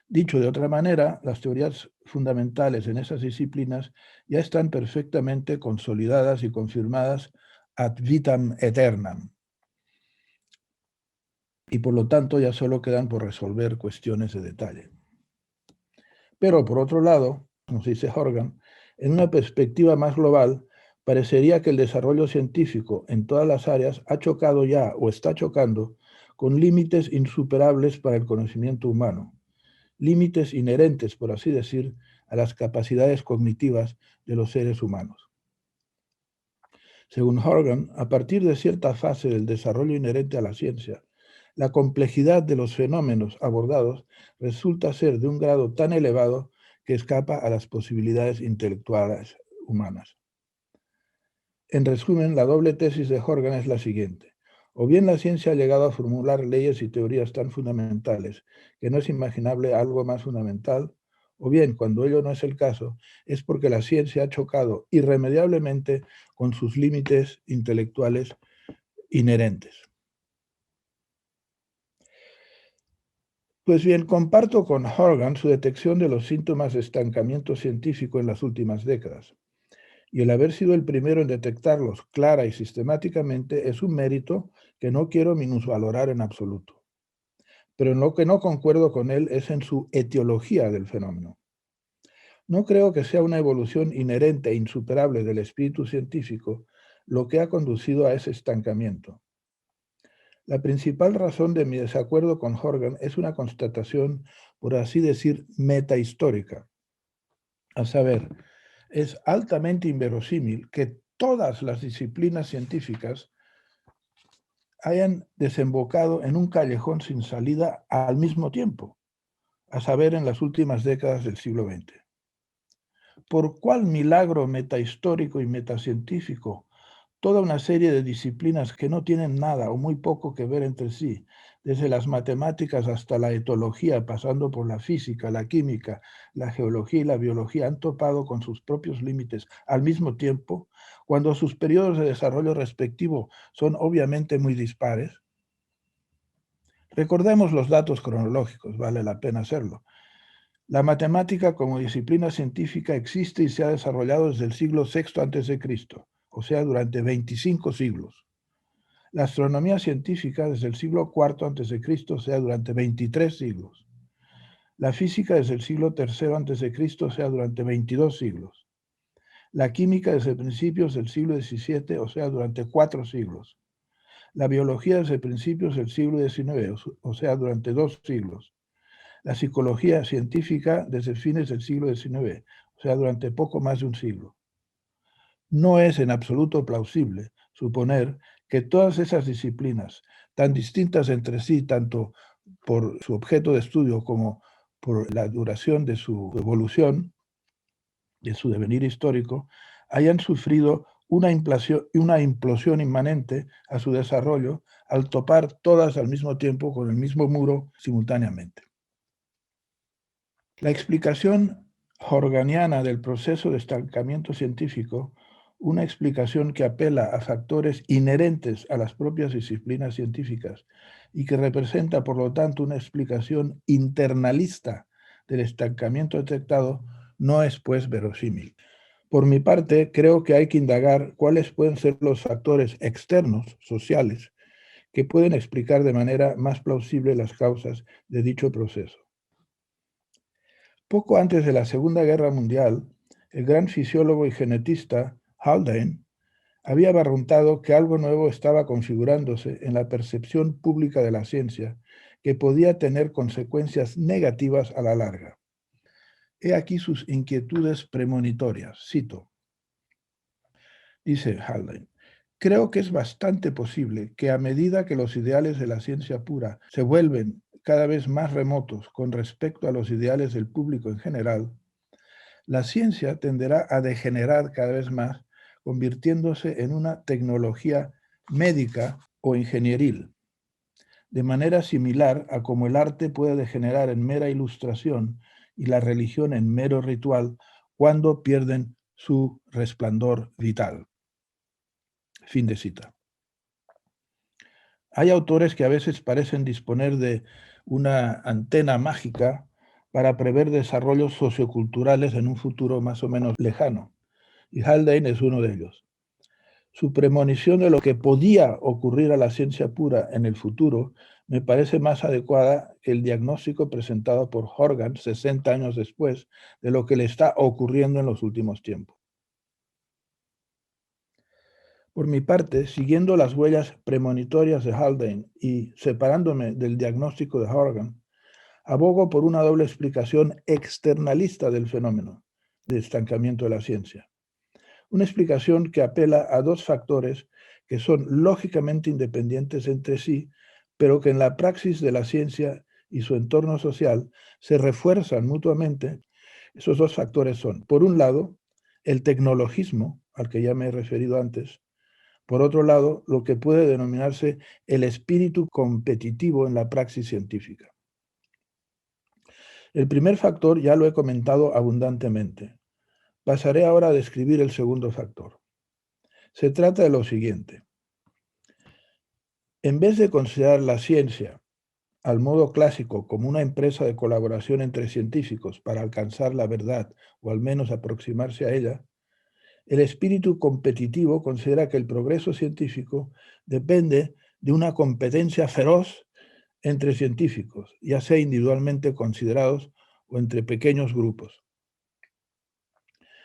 Dicho de otra manera, las teorías fundamentales en esas disciplinas ya están perfectamente consolidadas y confirmadas ad vitam aeternam, y por lo tanto ya solo quedan por resolver cuestiones de detalle. Pero por otro lado, nos dice Horgan, en una perspectiva más global, parecería que el desarrollo científico en todas las áreas ha chocado ya o está chocando con límites insuperables para el conocimiento humano, límites inherentes, por así decir, a las capacidades cognitivas de los seres humanos. Según Horgan, a partir de cierta fase del desarrollo inherente a la ciencia, la complejidad de los fenómenos abordados resulta ser de un grado tan elevado que escapa a las posibilidades intelectuales humanas. En resumen, la doble tesis de Horgan es la siguiente. O bien la ciencia ha llegado a formular leyes y teorías tan fundamentales que no es imaginable algo más fundamental, o bien, cuando ello no es el caso, es porque la ciencia ha chocado irremediablemente con sus límites intelectuales inherentes. Pues bien, comparto con Horgan su detección de los síntomas de estancamiento científico en las últimas décadas. Y el haber sido el primero en detectarlos clara y sistemáticamente es un mérito que no quiero minusvalorar en absoluto. Pero en lo que no concuerdo con él es en su etiología del fenómeno. No creo que sea una evolución inherente e insuperable del espíritu científico lo que ha conducido a ese estancamiento. La principal razón de mi desacuerdo con Horgan es una constatación, por así decir, metahistórica. A saber, es altamente inverosímil que todas las disciplinas científicas hayan desembocado en un callejón sin salida al mismo tiempo, a saber, en las últimas décadas del siglo XX. ¿Por cuál milagro metahistórico y metacientífico toda una serie de disciplinas que no tienen nada o muy poco que ver entre sí, desde las matemáticas hasta la etología, pasando por la física, la química, la geología y la biología, han topado con sus propios límites al mismo tiempo, cuando sus periodos de desarrollo respectivo son obviamente muy dispares? Recordemos los datos cronológicos, vale la pena hacerlo. La matemática como disciplina científica existe y se ha desarrollado desde el siglo VI a.C., o sea, durante 25 siglos. La astronomía científica desde el siglo IV a.C., o sea, durante 23 siglos. La física desde el siglo III a.C., o sea, durante 22 siglos. La química desde principios del siglo XVII, o sea, durante 4 siglos. La biología desde principios del siglo XIX, o sea, durante 2 siglos. La psicología científica desde fines del siglo XIX, o sea, durante poco más de un siglo. No es en absoluto plausible suponer que todas esas disciplinas, tan distintas entre sí, tanto por su objeto de estudio como por la duración de su evolución, de su devenir histórico, hayan sufrido una implosión inmanente a su desarrollo al topar todas al mismo tiempo con el mismo muro simultáneamente. La explicación horganiana del proceso de estancamiento científico, una explicación que apela a factores inherentes a las propias disciplinas científicas y que representa, por lo tanto, una explicación internalista del estancamiento detectado, no es, pues, verosímil. Por mi parte, creo que hay que indagar cuáles pueden ser los factores externos, sociales, que pueden explicar de manera más plausible las causas de dicho proceso. Poco antes de la Segunda Guerra Mundial, el gran fisiólogo y genetista Haldane había barruntado que algo nuevo estaba configurándose en la percepción pública de la ciencia que podía tener consecuencias negativas a la larga. He aquí sus inquietudes premonitorias. Cito. Dice Haldane, creo que es bastante posible que a medida que los ideales de la ciencia pura se vuelven cada vez más remotos con respecto a los ideales del público en general, la ciencia tenderá a degenerar cada vez más, convirtiéndose en una tecnología médica o ingenieril, de manera similar a como el arte puede degenerar en mera ilustración y la religión en mero ritual cuando pierden su resplandor vital. Fin de cita. Hay autores que a veces parecen disponer de una antena mágica para prever desarrollos socioculturales en un futuro más o menos lejano, y Haldane es uno de ellos. Su premonición de lo que podía ocurrir a la ciencia pura en el futuro me parece más adecuada que el diagnóstico presentado por Horgan 60 años después de lo que le está ocurriendo en los últimos tiempos. Por mi parte, siguiendo las huellas premonitorias de Haldane y separándome del diagnóstico de Horgan, abogo por una doble explicación externalista del fenómeno de estancamiento de la ciencia. Una explicación que apela a dos factores que son lógicamente independientes entre sí, pero que en la praxis de la ciencia y su entorno social se refuerzan mutuamente. Esos dos factores son, por un lado, el tecnologismo, al que ya me he referido antes. Por otro lado, lo que puede denominarse el espíritu competitivo en la praxis científica. El primer factor ya lo he comentado abundantemente. Pasaré ahora a describir el segundo factor. Se trata de lo siguiente. En vez de considerar la ciencia al modo clásico como una empresa de colaboración entre científicos para alcanzar la verdad o al menos aproximarse a ella, el espíritu competitivo considera que el progreso científico depende de una competencia feroz entre científicos, ya sea individualmente considerados o entre pequeños grupos.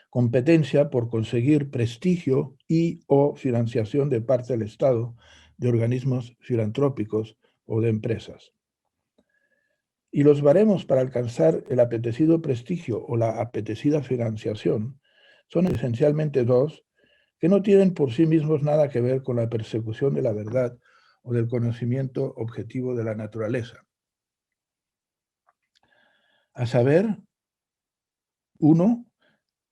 Competencia por conseguir prestigio y o financiación de parte del Estado, de organismos filantrópicos o de empresas. Y los baremos para alcanzar el apetecido prestigio o la apetecida financiación son esencialmente dos, que no tienen por sí mismos nada que ver con la persecución de la verdad o del conocimiento objetivo de la naturaleza. A saber, uno,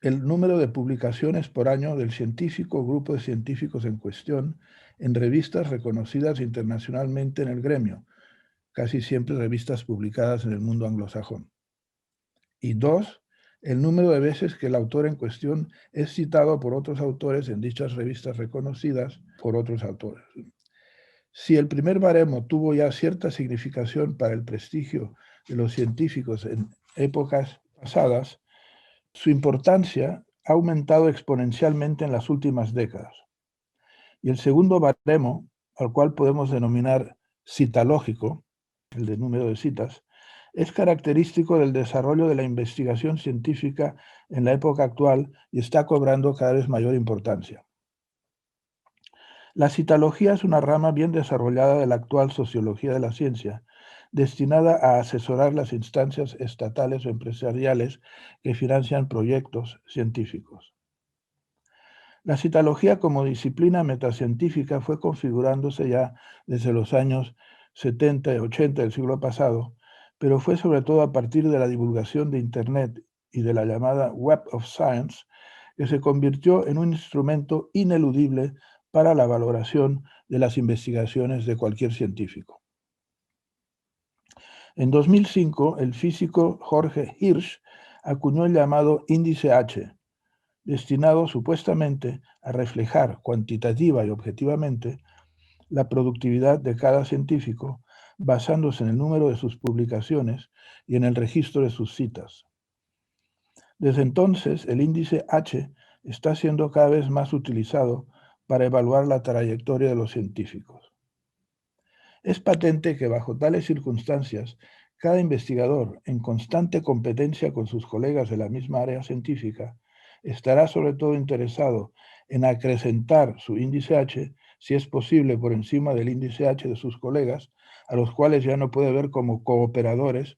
el número de publicaciones por año del científico o grupo de científicos en cuestión en revistas reconocidas internacionalmente en el gremio, casi siempre revistas publicadas en el mundo anglosajón. Y dos, el número de veces que el autor en cuestión es citado por otros autores en dichas revistas reconocidas por otros autores. Si el primer baremo tuvo ya cierta significación para el prestigio de los científicos en épocas pasadas, su importancia ha aumentado exponencialmente en las últimas décadas. Y el segundo baremo, al cual podemos denominar citalógico, el de número de citas, es característico del desarrollo de la investigación científica en la época actual y está cobrando cada vez mayor importancia. La citalogía es una rama bien desarrollada de la actual sociología de la ciencia, destinada a asesorar las instancias estatales o empresariales que financian proyectos científicos. La citalogía como disciplina metacientífica fue configurándose ya desde los años 70 y 80 del siglo pasado, pero fue sobre todo a partir de la divulgación de Internet y de la llamada Web of Science que se convirtió en un instrumento ineludible para la valoración de las investigaciones de cualquier científico. En 2005, el físico Jorge Hirsch acuñó el llamado índice H, destinado supuestamente a reflejar cuantitativa y objetivamente la productividad de cada científico, basándose en el número de sus publicaciones y en el registro de sus citas. Desde entonces, el índice H está siendo cada vez más utilizado para evaluar la trayectoria de los científicos. Es patente que bajo tales circunstancias, cada investigador, en constante competencia con sus colegas de la misma área científica, estará sobre todo interesado en acrecentar su índice H, si es posible por encima del índice H de sus colegas, a los cuales ya no puede ver como cooperadores,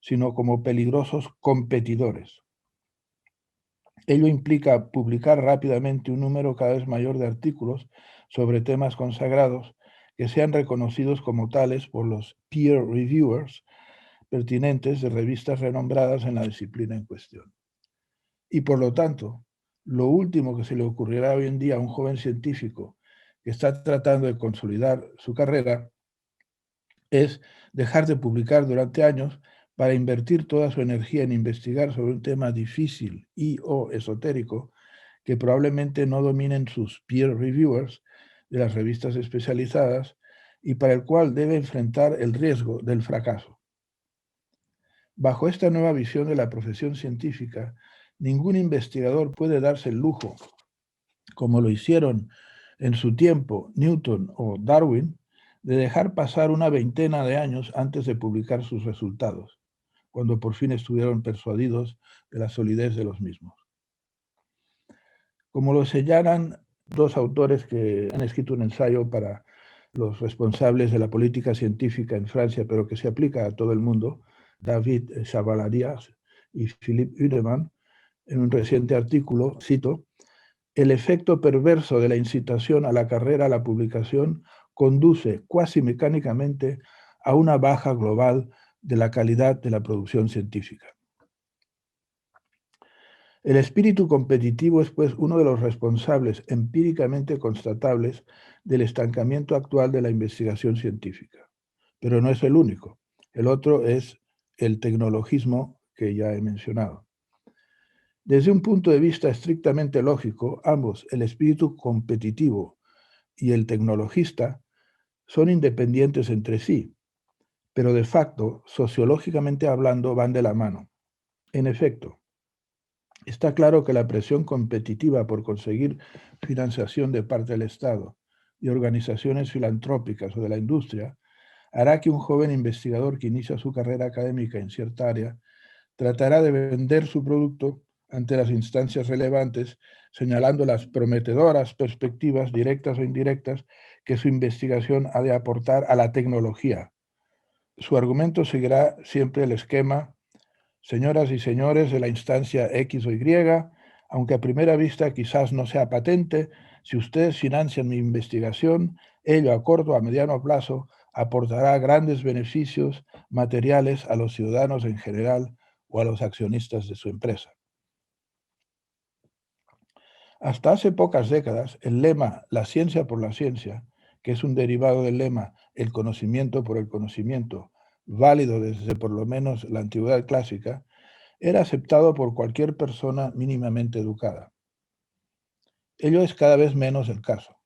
sino como peligrosos competidores. Ello implica publicar rápidamente un número cada vez mayor de artículos sobre temas consagrados que sean reconocidos como tales por los peer reviewers pertinentes de revistas renombradas en la disciplina en cuestión. Y por lo tanto, lo último que se le ocurrirá hoy en día a un joven científico que está tratando de consolidar su carrera es dejar de publicar durante años para invertir toda su energía en investigar sobre un tema difícil y o esotérico que probablemente no dominen sus peer reviewers de las revistas especializadas y para el cual debe enfrentar el riesgo del fracaso. Bajo esta nueva visión de la profesión científica, ningún investigador puede darse el lujo, como lo hicieron en su tiempo Newton o Darwin, de dejar pasar una veintena de años antes de publicar sus resultados, cuando por fin estuvieron persuadidos de la solidez de los mismos. Como lo señalan dos autores que han escrito un ensayo para los responsables de la política científica en Francia, pero que se aplica a todo el mundo, David Chavalarias y Philippe Hudeman, en un reciente artículo, cito, el efecto perverso de la incitación a la carrera a la publicación conduce cuasi mecánicamente a una baja global de la calidad de la producción científica. El espíritu competitivo es, pues, uno de los responsables empíricamente constatables del estancamiento actual de la investigación científica. Pero no es el único. El otro es el tecnologismo que ya he mencionado. Desde un punto de vista estrictamente lógico, ambos, el espíritu competitivo y el tecnologista, son independientes entre sí, pero de facto, sociológicamente hablando, van de la mano. En efecto, está claro que la presión competitiva por conseguir financiación de parte del Estado y organizaciones filantrópicas o de la industria hará que un joven investigador que inicia su carrera académica en cierta área tratará de vender su producto ante las instancias relevantes, señalando las prometedoras perspectivas directas o indirectas que su investigación ha de aportar a la tecnología. Su argumento seguirá siempre el esquema: señoras y señores de la instancia X o Y, aunque a primera vista quizás no sea patente, si ustedes financian mi investigación, ello a corto o a mediano plazo aportará grandes beneficios materiales a los ciudadanos en general o a los accionistas de su empresa. Hasta hace pocas décadas, el lema "la ciencia por la ciencia", que es un derivado del lema "el conocimiento por el conocimiento", válido desde por lo menos la antigüedad clásica, era aceptado por cualquier persona mínimamente educada. Ello es cada vez menos el caso.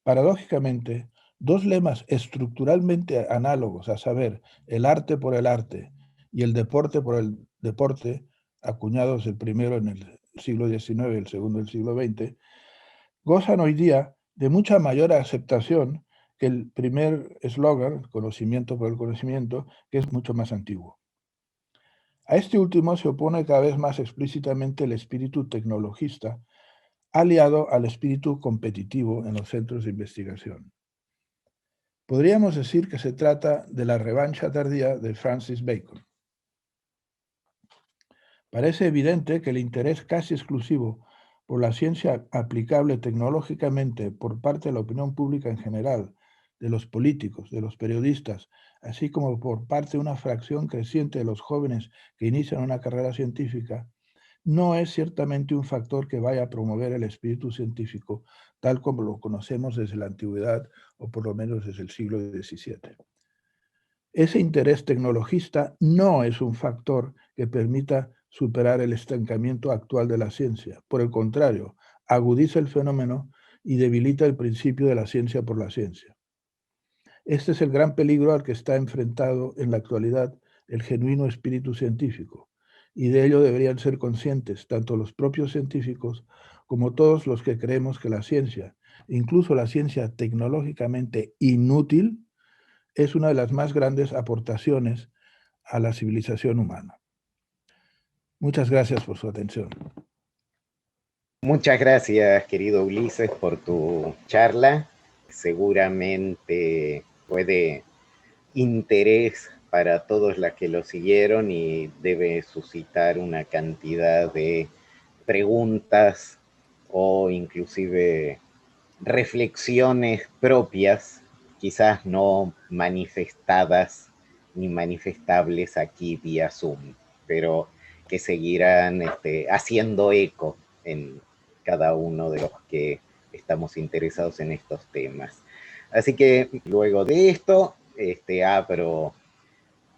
Paradójicamente, dos lemas estructuralmente análogos, a saber, el arte por el arte y el deporte por el deporte, acuñados el primero en el siglo XIX y el segundo en el siglo XX, gozan hoy día de mucha mayor aceptación que el primer eslogan, conocimiento por el conocimiento, que es mucho más antiguo. A este último se opone cada vez más explícitamente el espíritu tecnologista, aliado al espíritu competitivo en los centros de investigación. Podríamos decir que se trata de la revancha tardía de Francis Bacon. Parece evidente que el interés casi exclusivo por la ciencia aplicable tecnológicamente por parte de la opinión pública en general, de los políticos, de los periodistas, así como por parte de una fracción creciente de los jóvenes que inician una carrera científica, no es ciertamente un factor que vaya a promover el espíritu científico tal como lo conocemos desde la antigüedad o por lo menos desde el siglo XVII. Ese interés tecnologista no es un factor que permita superar el estancamiento actual de la ciencia. Por el contrario, agudiza el fenómeno y debilita el principio de la ciencia por la ciencia. Este es el gran peligro al que está enfrentado en la actualidad el genuino espíritu científico, y de ello deberían ser conscientes tanto los propios científicos como todos los que creemos que la ciencia, incluso la ciencia tecnológicamente inútil, es una de las más grandes aportaciones a la civilización humana. Muchas gracias por su atención. Muchas gracias, querido Ulises, por tu charla. Seguramente fue de interés para todos los que lo siguieron y debe suscitar una cantidad de preguntas o inclusive reflexiones propias, quizás no manifestadas ni manifestables aquí vía Zoom, pero que seguirán haciendo eco en cada uno de los que estamos interesados en estos temas. Así que luego de esto, abro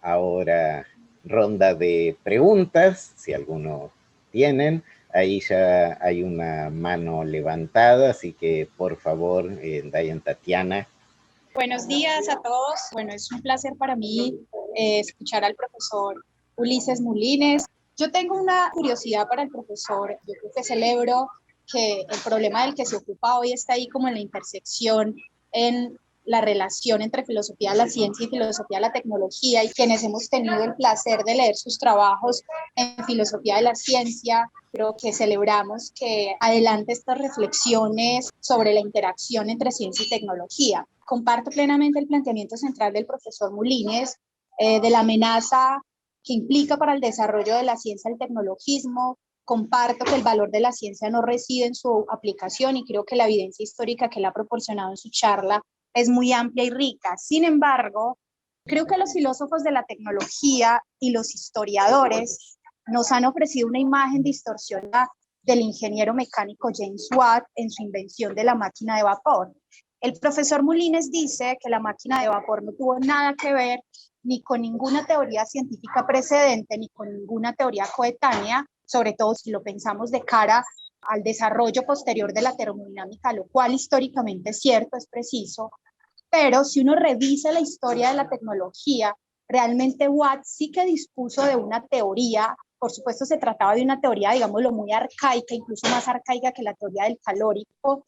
ahora ronda de preguntas, si alguno tienen. Ahí ya hay una mano levantada, así que por favor, Dayan Tatiana. Buenos días a todos. Bueno, es un placer para mí escuchar al profesor Ulises Mulines. Yo tengo una curiosidad para el profesor. Yo creo que celebro que el problema del que se ocupa hoy está ahí como en la intersección, en la relación entre filosofía de la ciencia y filosofía de la tecnología, y quienes hemos tenido el placer de leer sus trabajos en filosofía de la ciencia, creo que celebramos que adelante estas reflexiones sobre la interacción entre ciencia y tecnología. Comparto plenamente el planteamiento central del profesor Mulines de la amenaza que implica para el desarrollo de la ciencia el tecnologismo. Comparto que el valor de la ciencia no reside en su aplicación, y creo que la evidencia histórica que él ha proporcionado en su charla es muy amplia y rica. Sin embargo, creo que los filósofos de la tecnología y los historiadores nos han ofrecido una imagen distorsionada del ingeniero mecánico James Watt en su invención de la máquina de vapor. El profesor Mulines dice que la máquina de vapor no tuvo nada que ver ni con ninguna teoría científica precedente, ni con ninguna teoría coetánea, sobre todo si lo pensamos de cara al desarrollo posterior de la termodinámica, lo cual históricamente es cierto, es preciso. Pero si uno revisa la historia de la tecnología, realmente Watt sí que dispuso de una teoría. Por supuesto, se trataba de una teoría, digámoslo, muy arcaica, incluso más arcaica que la teoría del calórico,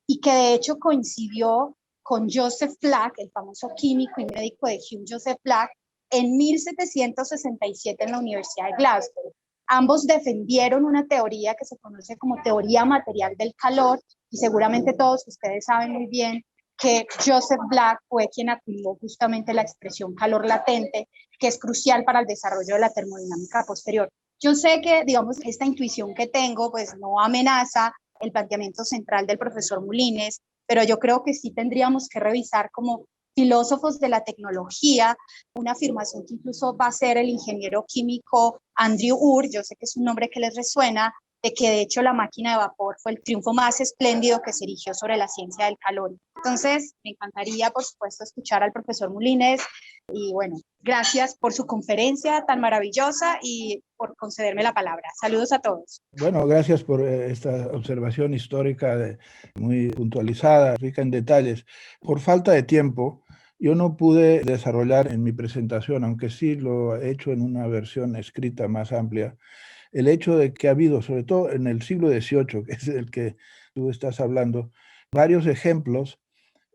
y que de hecho coincidió con Joseph Black, el famoso químico y médico de Hume, Joseph Black, en 1767 en la Universidad de Glasgow. Ambos defendieron una teoría que se conoce como teoría material del calor, y seguramente todos ustedes saben muy bien que Joseph Black fue quien acuñó justamente la expresión calor latente, que es crucial para el desarrollo de la termodinámica posterior. Yo sé que, digamos, esta intuición que tengo, pues no amenaza el planteamiento central del profesor Mulines, pero yo creo que sí tendríamos que revisar como filósofos de la tecnología una afirmación que incluso va a hacer el ingeniero químico Andrew Urr, yo sé que es un nombre que les resuena, de que de hecho la máquina de vapor fue el triunfo más espléndido que se erigió sobre la ciencia del calor. Entonces, me encantaría, por supuesto, escuchar al profesor Mulines, y bueno, gracias por su conferencia tan maravillosa y por concederme la palabra. Saludos a todos. Bueno, gracias por esta observación histórica muy puntualizada, rica en detalles. Por falta de tiempo, yo no pude desarrollar en mi presentación, aunque sí lo he hecho en una versión escrita más amplia, el hecho de que ha habido, sobre todo en el siglo XVIII, que es el que tú estás hablando, varios ejemplos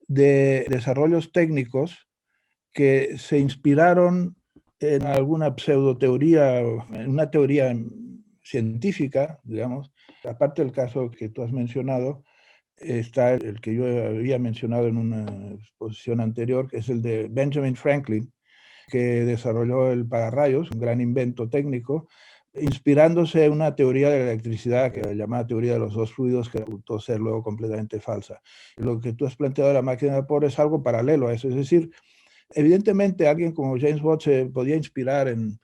de desarrollos técnicos que se inspiraron en alguna pseudoteoría, en una teoría científica, digamos. Aparte del caso que tú has mencionado, está el que yo había mencionado en una exposición anterior, que es el de Benjamin Franklin, que desarrolló el pararrayos, un gran invento técnico, inspirándose en una teoría de la electricidad que la llamada teoría de los dos fluidos, que resultó ser luego completamente falsa. Lo que tú has planteado de la máquina de vapor es algo paralelo a eso, es decir, evidentemente alguien como James Watt se podía inspirar en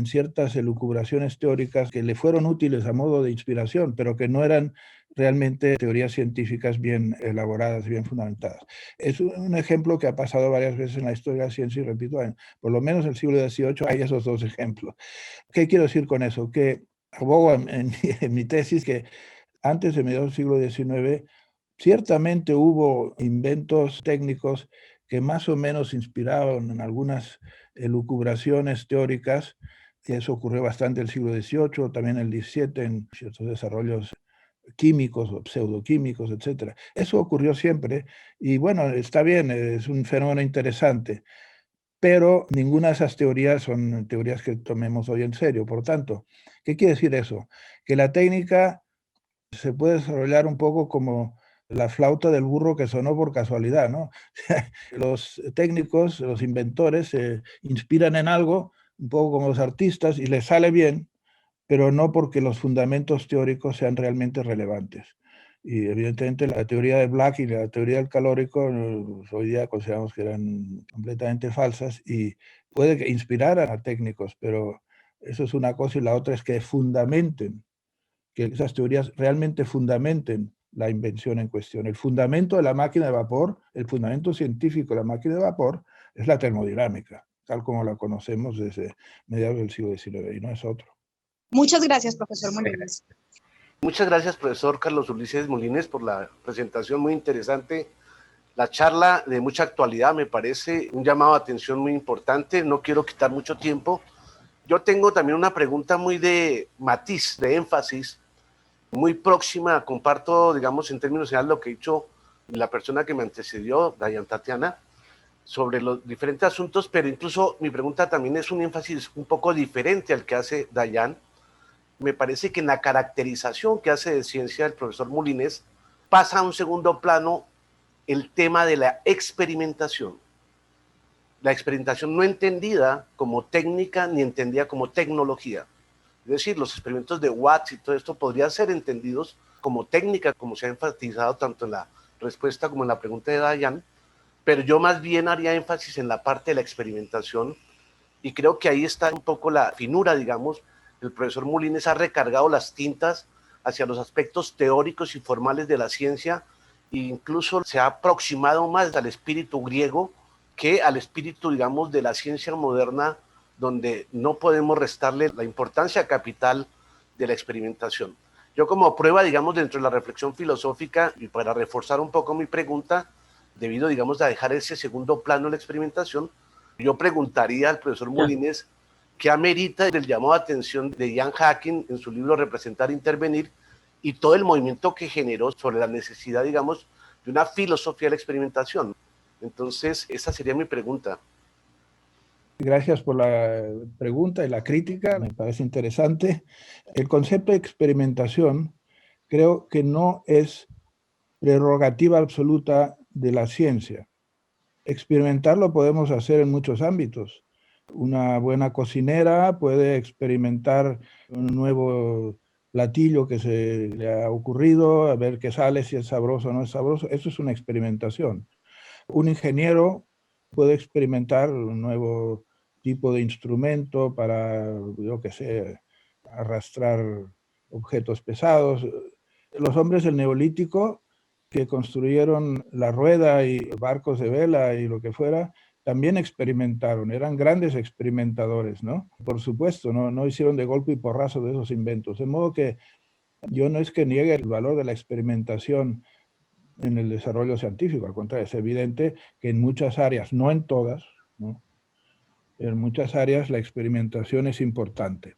ciertas elucubraciones teóricas que le fueron útiles a modo de inspiración, pero que no eran realmente teorías científicas bien elaboradas, bien fundamentadas. Es un ejemplo que ha pasado varias veces en la historia de la ciencia, y repito, por lo menos en el siglo XVIII hay esos dos ejemplos. ¿Qué quiero decir con eso? Que abogo en mi tesis que antes de mediados del siglo XIX ciertamente hubo inventos técnicos que más o menos inspiraron en algunas elucubraciones teóricas, y eso ocurrió bastante en el siglo XVIII, también en el XVII, en ciertos desarrollos químicos o pseudoquímicos, etc. Eso ocurrió siempre, y bueno, está bien, es un fenómeno interesante, pero ninguna de esas teorías son teorías que tomemos hoy en serio. Por tanto, ¿qué quiere decir eso? Que la técnica se puede desarrollar un poco como la flauta del burro que sonó por casualidad, ¿no? Los técnicos, los inventores se inspiran en algo, un poco como los artistas, y les sale bien, pero no porque los fundamentos teóricos sean realmente relevantes. Y evidentemente la teoría de Black y la teoría del calórico hoy día consideramos que eran completamente falsas y puede inspirar a técnicos, pero eso es una cosa y la otra es que fundamenten, que esas teorías realmente fundamenten la invención en cuestión. El fundamento de la máquina de vapor, el fundamento científico de la máquina de vapor es la termodinámica, tal como la conocemos desde mediados del siglo XIX y no es otro. Muchas gracias, profesor Molines. Muchas gracias, profesor Carlos Ulises Molines, por la presentación muy interesante. La charla de mucha actualidad me parece un llamado de atención muy importante. No quiero quitar mucho tiempo. Yo tengo también una pregunta muy de matiz, de énfasis, muy próxima. Comparto, digamos, en términos generales lo que ha dicho la persona que me antecedió, Dayan Tatiana, sobre los diferentes asuntos, pero incluso mi pregunta también es un énfasis un poco diferente al que hace Dayan. Me parece que en la caracterización que hace de ciencia el profesor Molines pasa a un segundo plano el tema de la experimentación. La experimentación no entendida como técnica ni entendida como tecnología. Es decir, los experimentos de Watts y todo esto podrían ser entendidos como técnica, como se ha enfatizado tanto en la respuesta como en la pregunta de Dayan, pero yo más bien haría énfasis en la parte de la experimentación y creo que ahí está un poco la finura, digamos. El profesor Molines ha recargado las tintas hacia los aspectos teóricos y formales de la ciencia e incluso se ha aproximado más al espíritu griego que al espíritu, digamos, de la ciencia moderna, donde no podemos restarle la importancia capital de la experimentación. Yo como prueba, digamos, dentro de la reflexión filosófica y para reforzar un poco mi pregunta, debido, digamos, a dejar ese segundo plano de la experimentación, yo preguntaría al profesor Molines qué amerita el llamado de atención de Ian Hacking en su libro Representar e Intervenir y todo el movimiento que generó sobre la necesidad, digamos, de una filosofía de la experimentación. Entonces, esa sería mi pregunta. Gracias por la pregunta y la crítica, me parece interesante. El concepto de experimentación creo que no es prerrogativa absoluta de la ciencia. Experimentar lo podemos hacer en muchos ámbitos. Una buena cocinera puede experimentar un nuevo platillo que se le ha ocurrido, a ver qué sale, si es sabroso o no es sabroso. Eso es una experimentación. Un ingeniero puede experimentar un nuevo tipo de instrumento para, yo qué sé, arrastrar objetos pesados. Los hombres del Neolítico que construyeron la rueda y barcos de vela y lo que fuera, también experimentaron, eran grandes experimentadores, ¿no? Por supuesto, no hicieron de golpe y porrazo de esos inventos. De modo que yo no es que niegue el valor de la experimentación en el desarrollo científico, al contrario, es evidente que en muchas áreas, no en todas, ¿no? En muchas áreas la experimentación es importante,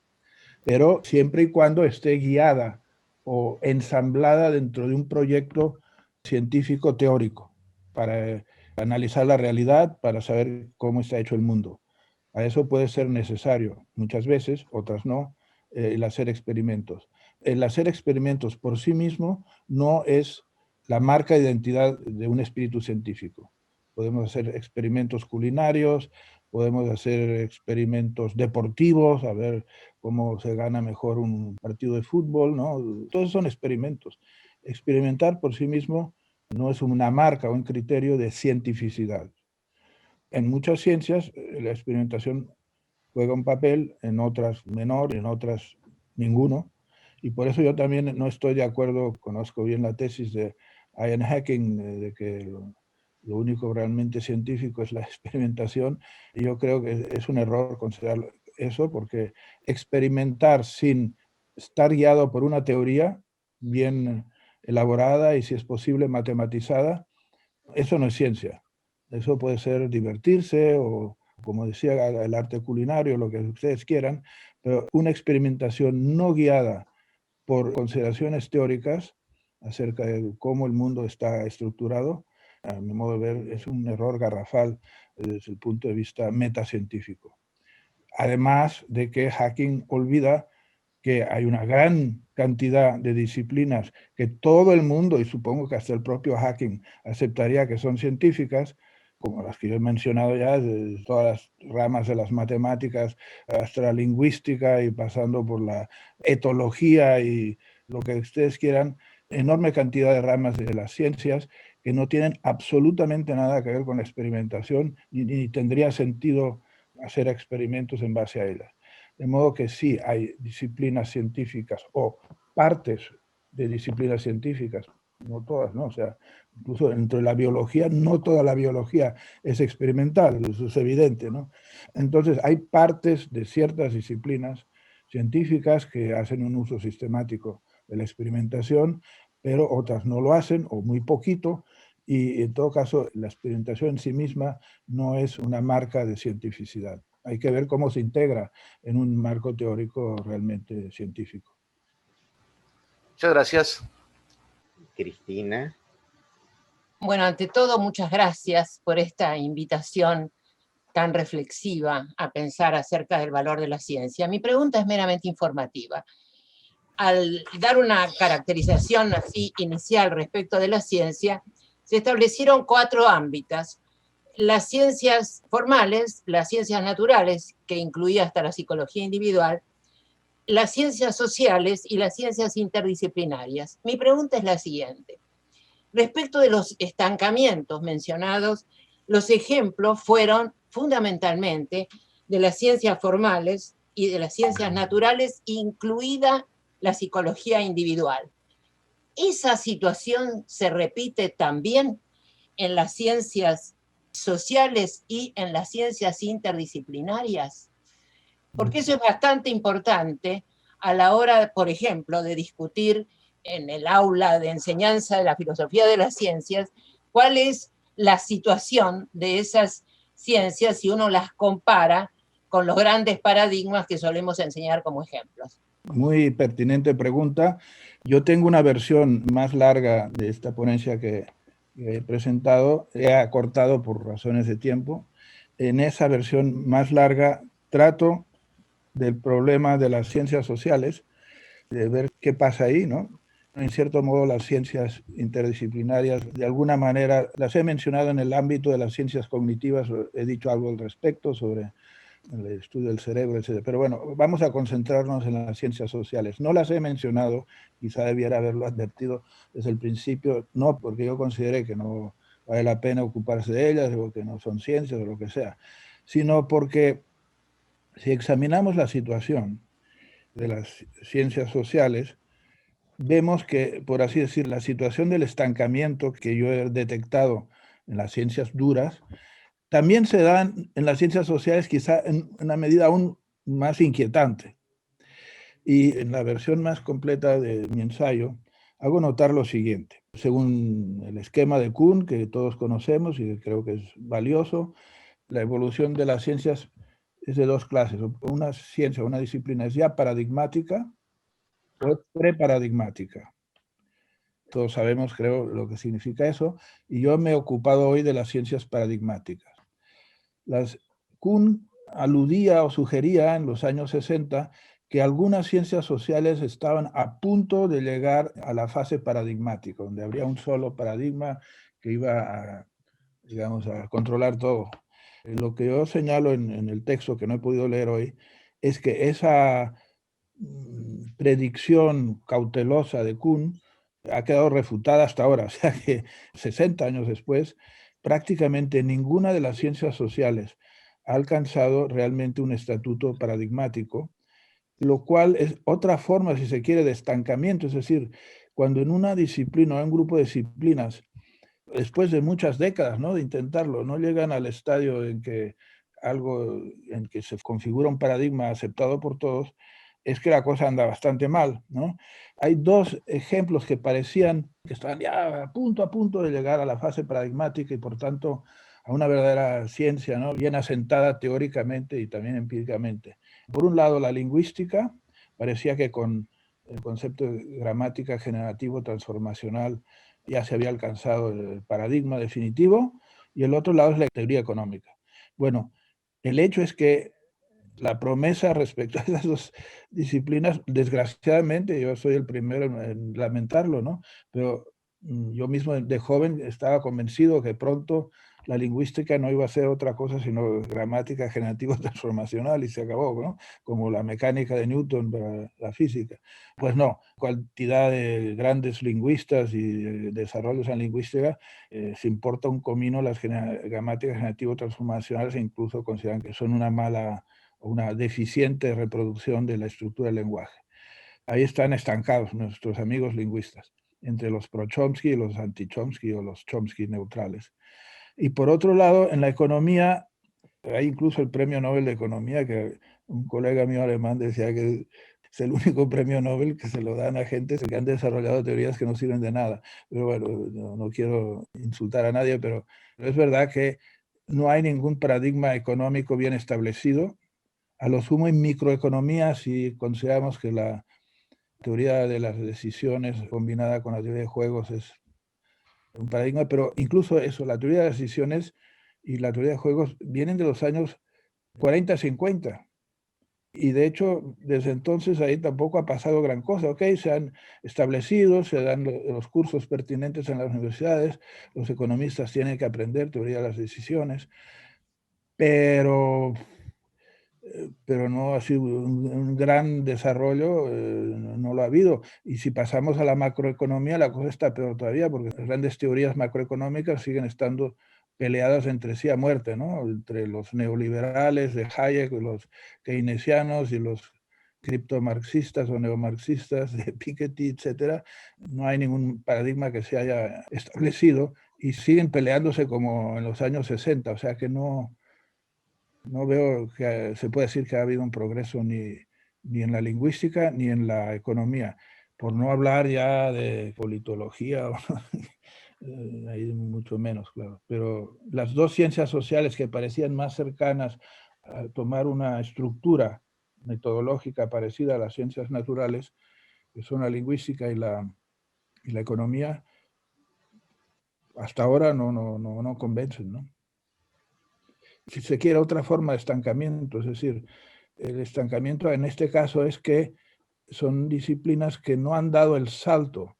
pero siempre y cuando esté guiada o ensamblada dentro de un proyecto científico teórico para analizar la realidad, para saber cómo está hecho el mundo. A eso puede ser necesario, muchas veces, otras no, el hacer experimentos. El hacer experimentos por sí mismo no es la marca de identidad de un espíritu científico. Podemos hacer experimentos culinarios, podemos hacer experimentos deportivos, a ver cómo se gana mejor un partido de fútbol, ¿no? Todos son experimentos. Experimentar por sí mismo no es una marca o un criterio de cientificidad. En muchas ciencias la experimentación juega un papel, en otras menor, en otras ninguno. Y por eso yo también no estoy de acuerdo, conozco bien la tesis de Ian Hacking, de que lo único realmente científico es la experimentación. Y yo creo que es un error considerar eso, porque experimentar sin estar guiado por una teoría bien elaborada y, si es posible, matematizada, eso no es ciencia. Eso puede ser divertirse o, como decía, el arte culinario, lo que ustedes quieran, pero una experimentación no guiada por consideraciones teóricas acerca de cómo el mundo está estructurado, a mi modo de ver, es un error garrafal desde el punto de vista metacientífico. Además de que Hacking olvida que hay una gran cantidad de disciplinas que todo el mundo, y supongo que hasta el propio Hacking, aceptaría que son científicas, como las que yo he mencionado ya, de todas las ramas de las matemáticas, hasta la lingüística y pasando por la etología y lo que ustedes quieran, enorme cantidad de ramas de las ciencias que no tienen absolutamente nada que ver con la experimentación, ni tendría sentido hacer experimentos en base a ellas. De modo que sí, hay disciplinas científicas o partes de disciplinas científicas, no todas, ¿no? O sea, incluso dentro de la biología, no toda la biología es experimental, eso es evidente, ¿no? Entonces, hay partes de ciertas disciplinas científicas que hacen un uso sistemático de la experimentación, pero otras no lo hacen, o muy poquito, y en todo caso, la experimentación en sí misma no es una marca de cientificidad. Hay que ver cómo se integra en un marco teórico realmente científico. Muchas gracias. Cristina. Bueno, ante todo, muchas gracias por esta invitación tan reflexiva a pensar acerca del valor de la ciencia. Mi pregunta es meramente informativa. Al dar una caracterización así inicial respecto de la ciencia, se establecieron 4 ámbitos: las ciencias formales, las ciencias naturales, que incluía hasta la psicología individual, las ciencias sociales y las ciencias interdisciplinarias. Mi pregunta es la siguiente. Respecto de los estancamientos mencionados, los ejemplos fueron fundamentalmente de las ciencias formales y de las ciencias naturales, incluida la psicología individual. ¿Esa situación se repite también en las ciencias sociales y en las ciencias interdisciplinarias? Porque eso es bastante importante a la hora, por ejemplo, de discutir en el aula de enseñanza de la filosofía de las ciencias cuál es la situación de esas ciencias si uno las compara con los grandes paradigmas que solemos enseñar como ejemplos. Muy pertinente pregunta. Yo tengo una versión más larga de esta ponencia que he presentado. He acortado por razones de tiempo. En esa versión más larga trato del problema de las ciencias sociales, de ver qué pasa ahí, ¿no? En cierto modo, las ciencias interdisciplinarias, de alguna manera, las he mencionado en el ámbito de las ciencias cognitivas, he dicho algo al respecto sobre el estudio del cerebro, etc. Pero bueno, vamos a concentrarnos en las ciencias sociales. No las he mencionado, quizá debiera haberlo advertido desde el principio, no porque yo considere que no vale la pena ocuparse de ellas, o que no son ciencias o lo que sea, sino porque si examinamos la situación de las ciencias sociales, vemos que, por así decir, la situación del estancamiento que yo he detectado en las ciencias duras, también se da en las ciencias sociales, quizá en una medida aún más inquietante. Y en la versión más completa de mi ensayo, hago notar lo siguiente. Según el esquema de Kuhn, que todos conocemos y que creo que es valioso, la evolución de las ciencias es de 2 clases. Una ciencia, una disciplina es ya paradigmática o es preparadigmática. Todos sabemos, creo, lo que significa eso, y yo me he ocupado hoy de las ciencias paradigmáticas. Kuhn aludía o sugería en los años 60 que algunas ciencias sociales estaban a punto de llegar a la fase paradigmática, donde habría un solo paradigma que iba a, digamos, a controlar todo. Lo que yo señalo en el texto que no he podido leer hoy es que esa predicción cautelosa de Kuhn ha quedado refutada hasta ahora, o sea que 60 años después, prácticamente ninguna de las ciencias sociales ha alcanzado realmente un estatuto paradigmático, lo cual es otra forma, si se quiere, de estancamiento. Es decir, cuando en una disciplina o en un grupo de disciplinas, después de muchas décadas, ¿no?, de intentarlo, no llegan al estadio en que se configura un paradigma aceptado por todos, es que la cosa anda bastante mal, ¿no? Hay 2 ejemplos que parecían que estaban ya a punto de llegar a la fase paradigmática y, por tanto, a una verdadera ciencia, ¿no?, bien asentada teóricamente y también empíricamente. Por un lado, la lingüística, parecía que con el concepto de gramática generativo transformacional ya se había alcanzado el paradigma definitivo, y el otro lado es la teoría económica. Bueno, el hecho es que la promesa respecto a esas dos disciplinas, desgraciadamente, yo soy el primero en lamentarlo, ¿no? Pero yo mismo de joven estaba convencido que pronto la lingüística no iba a ser otra cosa sino gramática generativo-transformacional y se acabó, ¿no? Como la mecánica de Newton para la física. Pues no, cantidad de grandes lingüistas y desarrollos en lingüística, se importa un comino las gramáticas generativo-transformacionales e incluso consideran que son una deficiente reproducción de la estructura del lenguaje. Ahí están estancados nuestros amigos lingüistas, entre los pro-Chomsky y los anti-Chomsky o los Chomsky neutrales. Y por otro lado, en la economía, hay incluso el premio Nobel de Economía, que un colega mío alemán decía que es el único premio Nobel que se lo dan a gente que han desarrollado teorías que no sirven de nada. Pero bueno, no quiero insultar a nadie, pero es verdad que no hay ningún paradigma económico bien establecido. A lo sumo en microeconomía, si consideramos que la teoría de las decisiones combinada con la teoría de juegos es un paradigma, pero incluso eso, la teoría de las decisiones y la teoría de juegos vienen de los años 40, 50. Y de hecho, desde entonces ahí tampoco ha pasado gran cosa. Ok, se han establecido, se dan los cursos pertinentes en las universidades, los economistas tienen que aprender teoría de las decisiones, pero no ha sido un gran desarrollo, no lo ha habido. Y si pasamos a la macroeconomía, la cosa está peor todavía, porque las grandes teorías macroeconómicas siguen estando peleadas entre sí a muerte, ¿no? Entre los neoliberales de Hayek, los keynesianos y los criptomarxistas o neomarxistas de Piketty, etcétera. No hay ningún paradigma que se haya establecido y siguen peleándose como en los años 60, o sea que no veo que se puede decir que ha habido un progreso ni en la lingüística ni en la economía, por no hablar ya de politología, hay mucho menos, claro. Pero las dos ciencias sociales que parecían más cercanas a tomar una estructura metodológica parecida a las ciencias naturales, que son la lingüística y la economía, hasta ahora no convencen, ¿no? Si se quiere, otra forma de estancamiento, es decir, el estancamiento en este caso es que son disciplinas que no han dado el salto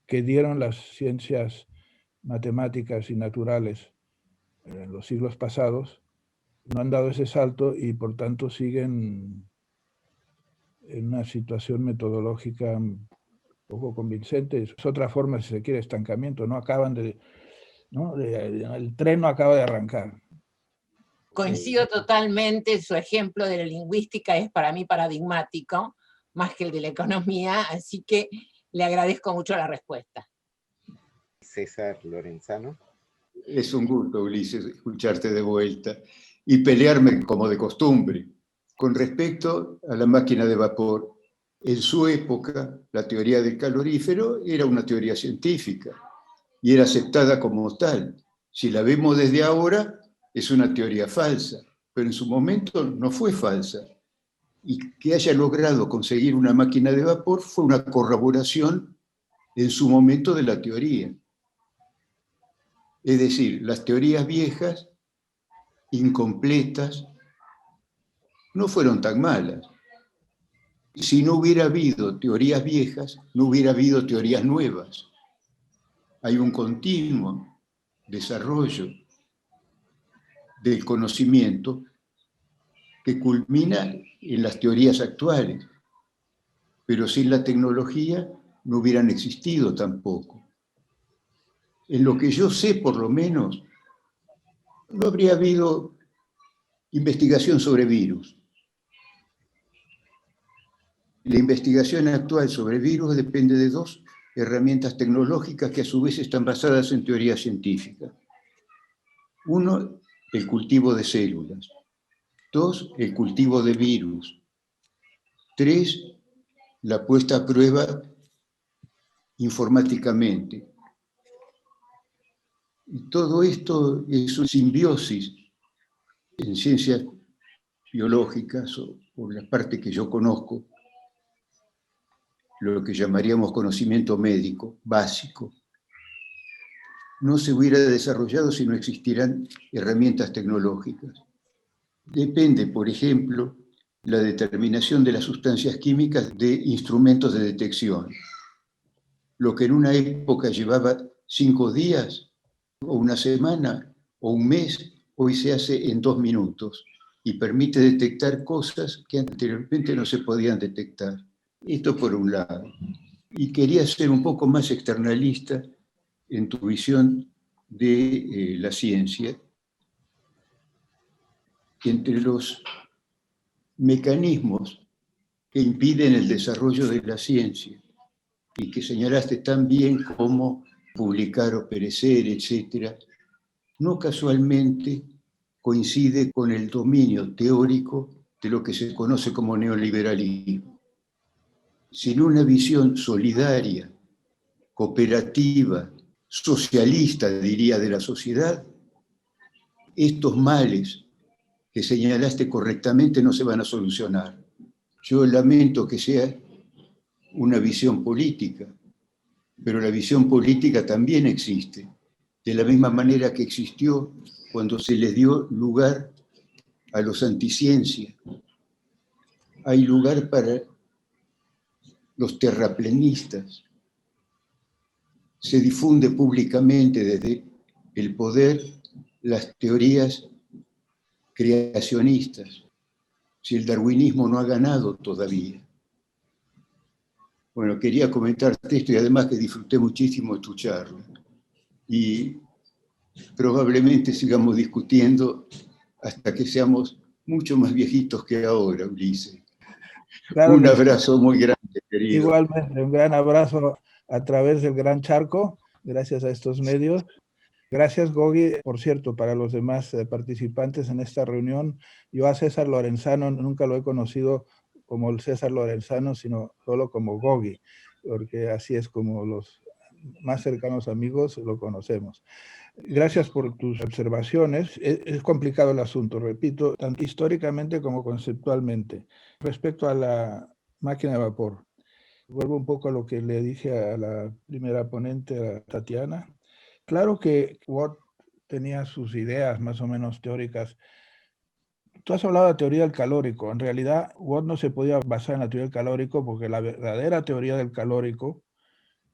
que dieron las ciencias matemáticas y naturales en los siglos pasados, no han dado ese salto y por tanto siguen en una situación metodológica poco convincente. Es otra forma, si se quiere, estancamiento, no acaban el tren no acaba de arrancar. Coincido totalmente, su ejemplo de la lingüística es para mí paradigmático, más que el de la economía, así que le agradezco mucho la respuesta. César Lorenzano. Es un gusto, Ulises, escucharte de vuelta y pelearme como de costumbre. Con respecto a la máquina de vapor, en su época la teoría del calorífero era una teoría científica y era aceptada como tal. Si la vemos desde ahora, es una teoría falsa, pero en su momento no fue falsa. Y que haya logrado conseguir una máquina de vapor fue una corroboración en su momento de la teoría. Es decir, las teorías viejas, incompletas, no fueron tan malas. Si no hubiera habido teorías viejas, no hubiera habido teorías nuevas. Hay un continuo desarrollo del conocimiento que culmina en las teorías actuales, pero sin la tecnología no hubieran existido tampoco. En lo que yo sé, por lo menos, no habría habido investigación sobre virus. La investigación actual sobre virus depende de dos herramientas tecnológicas que a su vez están basadas en teoría científica. Uno, el cultivo de células. Dos, el cultivo de virus. Tres, la puesta a prueba informáticamente. Y todo esto es una simbiosis en ciencias biológicas, o la parte que yo conozco, lo que llamaríamos conocimiento médico básico, no se hubiera desarrollado si no existieran herramientas tecnológicas. Depende, por ejemplo, la determinación de las sustancias químicas de instrumentos de detección. Lo que en una época llevaba 5 días, o una semana, o un mes, hoy se hace en 2 minutos y permite detectar cosas que anteriormente no se podían detectar. Esto por un lado. Y quería ser un poco más externalista en tu visión de la ciencia. Entre los mecanismos que impiden el desarrollo de la ciencia y que señalaste tan bien como publicar o perecer, etc., no casualmente coincide con el dominio teórico de lo que se conoce como neoliberalismo. Sin una visión solidaria, cooperativa, socialista, diría, de la sociedad, estos males que señalaste correctamente no se van a solucionar. Yo lamento que sea una visión política, pero la visión política también existe, de la misma manera que existió cuando se le dio lugar a los anticiencia. Hay lugar para los terraplenistas. Se difunde públicamente desde el poder las teorías creacionistas, si el darwinismo no ha ganado todavía. Bueno, quería comentarte esto y además que disfruté muchísimo de tu charla. Y probablemente sigamos discutiendo hasta que seamos mucho más viejitos que ahora, Ulises. Claro, un abrazo muy grande, querido. Igualmente, un gran abrazo a través del Gran Charco, gracias a estos medios. Gracias, Gogi. Por cierto, para los demás participantes en esta reunión, yo a César Lorenzano nunca lo he conocido como el César Lorenzano, sino solo como Gogi, porque así es como los más cercanos amigos lo conocemos. Gracias por tus observaciones. Es complicado el asunto, repito, tanto históricamente como conceptualmente. Respecto a la máquina de vapor, vuelvo un poco a lo que le dije a la primera ponente, a Tatiana. Claro que Watt tenía sus ideas más o menos teóricas. Tú has hablado de la teoría del calórico. En realidad, Watt no se podía basar en la teoría del calórico porque la verdadera teoría del calórico,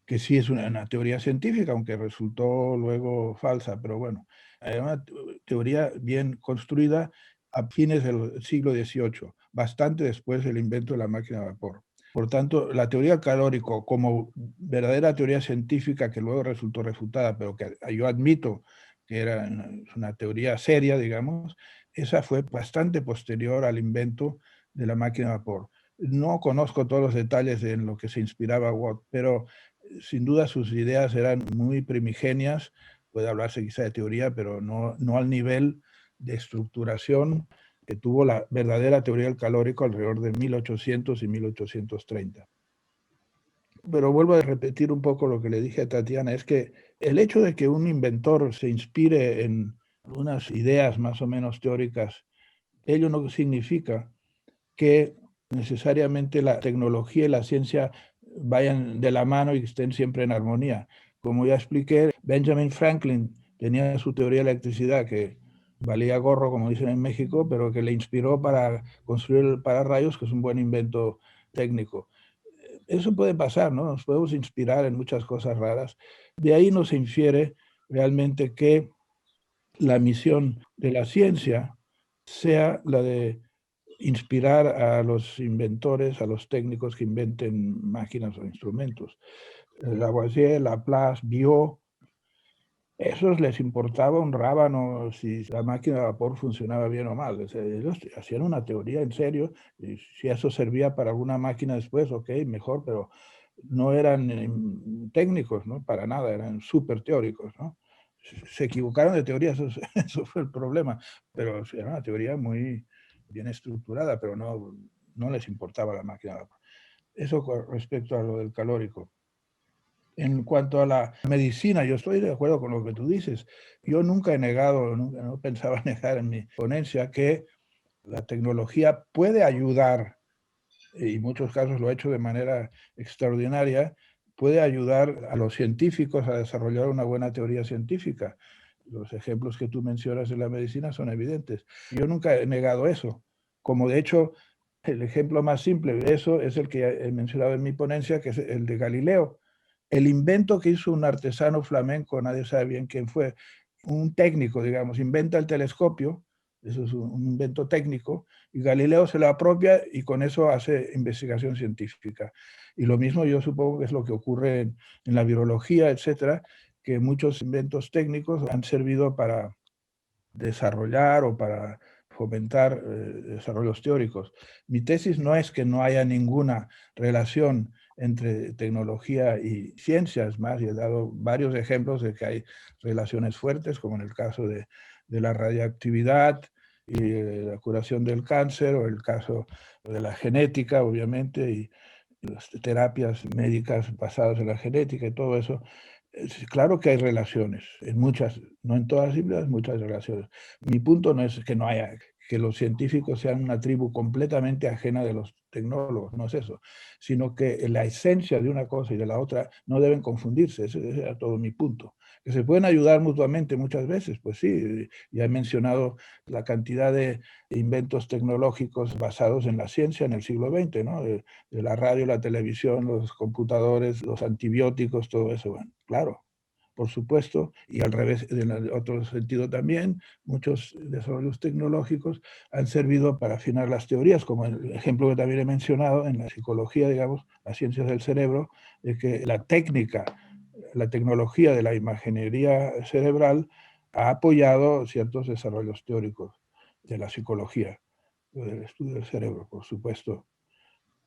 que sí es una teoría científica, aunque resultó luego falsa, pero bueno, era una teoría bien construida a fines del siglo XVIII, bastante después del invento de la máquina de vapor. Por tanto, la teoría del calórico como verdadera teoría científica que luego resultó refutada, pero que yo admito que era una teoría seria, digamos, esa fue bastante posterior al invento de la máquina de vapor. No conozco todos los detalles en lo que se inspiraba Watt, pero sin duda sus ideas eran muy primigenias, puede hablarse quizá de teoría, pero no al nivel de estructuración que tuvo la verdadera teoría del calórico alrededor de 1800 y 1830. Pero vuelvo a repetir un poco lo que le dije a Tatiana, es que el hecho de que un inventor se inspire en unas ideas más o menos teóricas, ello no significa que necesariamente la tecnología y la ciencia vayan de la mano y estén siempre en armonía. Como ya expliqué, Benjamin Franklin tenía su teoría de electricidad que valía gorro, como dicen en México, pero que le inspiró para construir el pararrayos, que es un buen invento técnico. Eso puede pasar, ¿no? Nos podemos inspirar en muchas cosas raras. De ahí nos infiere realmente que la misión de la ciencia sea la de inspirar a los inventores, a los técnicos que inventen máquinas o instrumentos. Lavoisier, Laplace, Biot, esos les importaba un rábano si la máquina de vapor funcionaba bien o mal. O sea, ellos hacían una teoría en serio, y si eso servía para alguna máquina después, ok, mejor, pero no eran técnicos, ¿no? Para nada, eran súper teóricos, ¿no? Se equivocaron de teoría, eso fue el problema, pero era una teoría muy bien estructurada, pero no les importaba la máquina de vapor. Eso con respecto a lo del calórico. En cuanto a la medicina, yo estoy de acuerdo con lo que tú dices. Yo nunca he negado, no pensaba negar en mi ponencia que la tecnología puede ayudar, y en muchos casos lo ha hecho de manera extraordinaria, puede ayudar a los científicos a desarrollar una buena teoría científica. Los ejemplos que tú mencionas en la medicina son evidentes. Yo nunca he negado eso, como de hecho El ejemplo más simple de eso es el que ya he mencionado en mi ponencia, que es el de Galileo. El invento que hizo un artesano flamenco, nadie sabe bien quién fue, un técnico, digamos, inventa el telescopio, eso es un invento técnico, y Galileo se lo apropia y con eso hace investigación científica. Y lo mismo yo supongo que es lo que ocurre en la virología, etcétera, que muchos inventos técnicos han servido para desarrollar o para fomentar desarrollos teóricos. Mi tesis no es que no haya ninguna relación entre tecnología y ciencias, más, y he dado varios ejemplos de que hay relaciones fuertes, como en el caso de la radiactividad y la curación del cáncer, o el caso de la genética, obviamente, y las terapias médicas basadas en la genética y todo eso. Claro que hay relaciones, en muchas, no en todas las disciplinas, muchas relaciones. Mi punto no es que no haya, que los científicos sean una tribu completamente ajena de los tecnólogos, no es eso, sino que la esencia de una cosa y de la otra no deben confundirse, ese era todo mi punto. Que se pueden ayudar mutuamente muchas veces, pues sí, ya he mencionado la cantidad de inventos tecnológicos basados en la ciencia en el siglo XX, ¿no? De la radio, la televisión, los computadores, los antibióticos, todo eso, bueno, claro, por supuesto, y al revés, en el otro sentido también, muchos desarrollos tecnológicos han servido para afinar las teorías, como el ejemplo que también he mencionado en la psicología, digamos, las ciencias del cerebro, de que la técnica, la tecnología de la imaginería cerebral ha apoyado ciertos desarrollos teóricos de la psicología, del estudio del cerebro, por supuesto.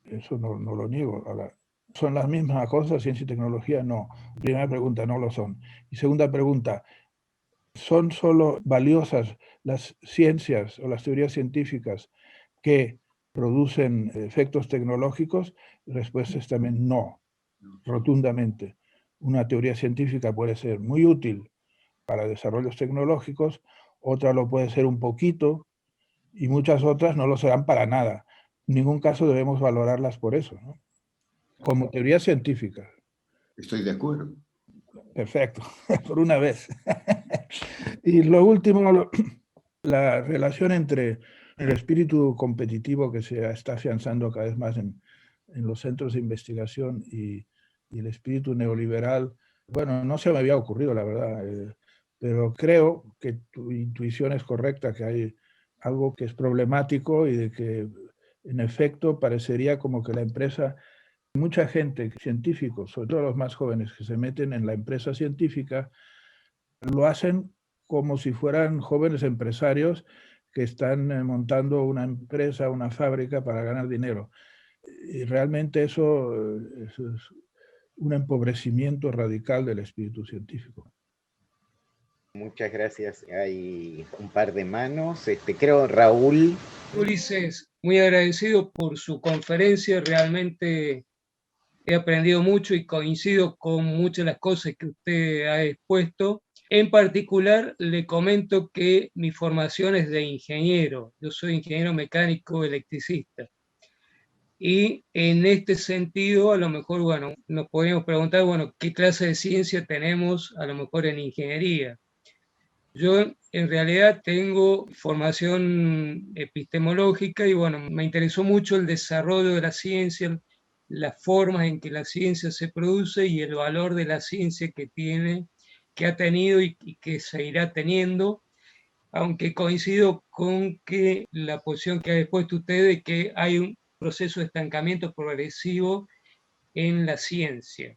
Eso no lo niego. Ahora, ¿son las mismas cosas, ciencia y tecnología? No. Primera pregunta, no lo son. Y segunda pregunta, ¿son solo valiosas las ciencias o las teorías científicas que producen efectos tecnológicos? La respuesta es también no, rotundamente. Una teoría científica puede ser muy útil para desarrollos tecnológicos, otra lo puede ser un poquito, y muchas otras no lo serán para nada. En ningún caso debemos valorarlas por eso, ¿no? Como teoría científica. Estoy de acuerdo. Perfecto, por una vez. Y lo último, la relación entre el espíritu competitivo que se está afianzando cada vez más en los centros de investigación y el espíritu neoliberal. Bueno, no se me había ocurrido, la verdad, pero creo que tu intuición es correcta, que hay algo que es problemático y de que, en efecto, parecería como que la empresa, mucha gente, científicos, sobre todo los más jóvenes que se meten en la empresa científica, lo hacen como si fueran jóvenes empresarios que están montando una empresa, una fábrica para ganar dinero. Y realmente eso es un empobrecimiento radical del espíritu científico. Muchas gracias. Hay un par de manos. Creo, Raúl. Ulises, muy agradecido por su conferencia. Realmente he aprendido mucho y coincido con muchas de las cosas que usted ha expuesto. En particular, le comento que mi formación es de ingeniero. Yo soy ingeniero mecánico electricista. Y en este sentido, a lo mejor, bueno, nos podríamos preguntar, bueno, ¿qué clase de ciencia tenemos a lo mejor en ingeniería? Yo en realidad tengo formación epistemológica y bueno, me interesó mucho el desarrollo de la ciencia, las formas en que la ciencia se produce y el valor de la ciencia que tiene, que ha tenido y que seguirá teniendo, aunque coincido con que la posición que ha expuesto usted de que hay un proceso de estancamiento progresivo en la ciencia.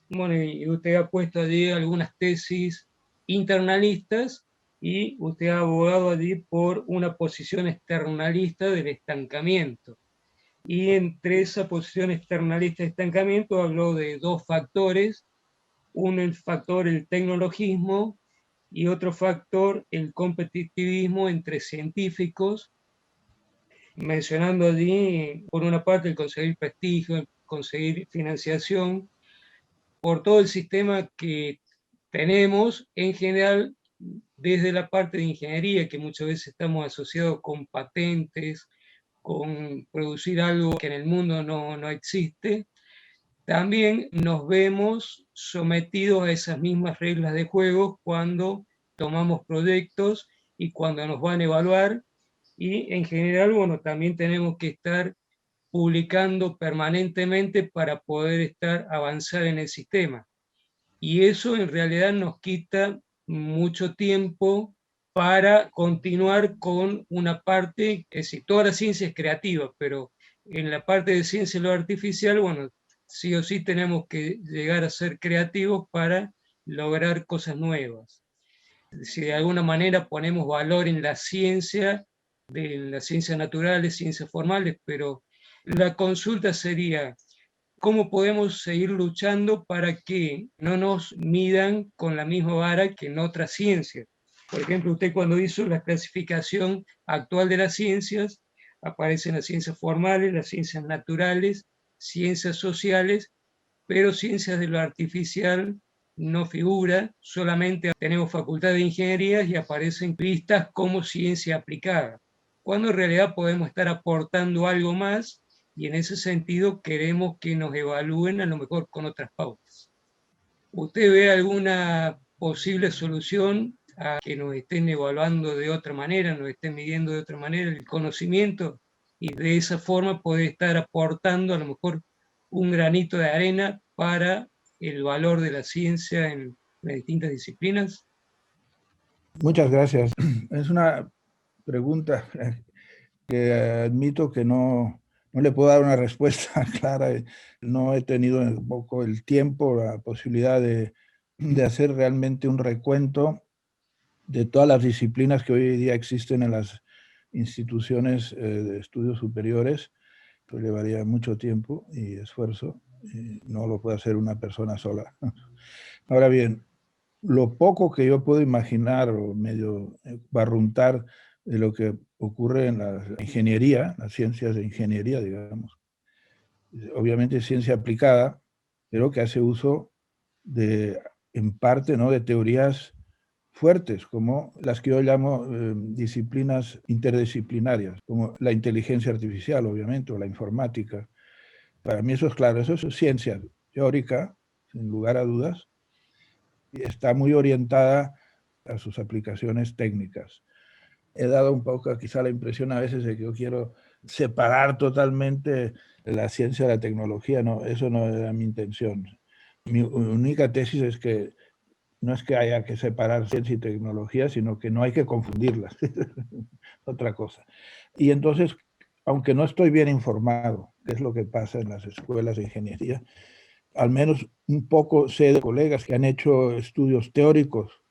Bueno, y usted ha puesto allí algunas tesis internalistas y usted ha abogado allí por una posición externalista del estancamiento. Y entre esa posición externalista de estancamiento habló de dos factores, uno el factor el tecnologismo y otro factor el competitivismo entre científicos, mencionando allí por una parte el conseguir prestigio, el conseguir financiación, por todo el sistema que tenemos en general desde la parte de ingeniería, que muchas veces estamos asociados con patentes, con producir algo que en el mundo no existe, también nos vemos sometidos a esas mismas reglas de juego cuando tomamos proyectos y cuando nos van a evaluar y en general, bueno, también tenemos que estar publicando permanentemente para poder avanzar en el sistema. Y eso en realidad nos quita mucho tiempo para continuar con una parte, que si toda la ciencia es creativa, pero en la parte de ciencia y lo artificial, bueno, sí o sí tenemos que llegar a ser creativos para lograr cosas nuevas. Si de alguna manera ponemos valor en la ciencia, de las ciencias naturales, ciencias formales, pero la consulta sería, ¿cómo podemos seguir luchando para que no nos midan con la misma vara que en otras ciencias? Por ejemplo, usted cuando hizo la clasificación actual de las ciencias, aparecen las ciencias formales, las ciencias naturales, ciencias sociales, pero ciencias de lo artificial no figura, solamente tenemos facultad de ingeniería y aparecen vistas como ciencia aplicada, cuando en realidad podemos estar aportando algo más y en ese sentido queremos que nos evalúen a lo mejor con otras pautas. ¿Usted ve alguna posible solución a que nos estén evaluando de otra manera, nos estén midiendo de otra manera el conocimiento y de esa forma poder estar aportando a lo mejor un granito de arena para el valor de la ciencia en las distintas disciplinas? Muchas gracias. Es una pregunta que admito que no le puedo dar una respuesta clara. No he tenido un poco el tiempo, la posibilidad de hacer realmente un recuento de todas las disciplinas que hoy día existen en las instituciones de estudios superiores. Pues llevaría mucho tiempo y esfuerzo, y no lo puede hacer una persona sola. Ahora bien, lo poco que yo puedo imaginar o medio barruntar de lo que ocurre en la ingeniería, las ciencias de ingeniería, digamos. Obviamente ciencia aplicada, pero que hace uso de, en parte, ¿no?, de teorías fuertes, como las que yo llamo disciplinas interdisciplinarias, como la inteligencia artificial, obviamente, o la informática. Para mí eso es claro, eso es ciencia teórica, sin lugar a dudas, y está muy orientada a sus aplicaciones técnicas. He dado un poco quizá la impresión a veces de que yo quiero separar totalmente la ciencia de la tecnología. No, eso no era mi intención. Mi única tesis es que no es que haya que separar ciencia y tecnología, sino que no hay que confundirlas. Otra cosa. Y entonces, aunque no estoy bien informado, que es lo que pasa en las escuelas de ingeniería, al menos un poco sé de colegas que han hecho estudios teóricos,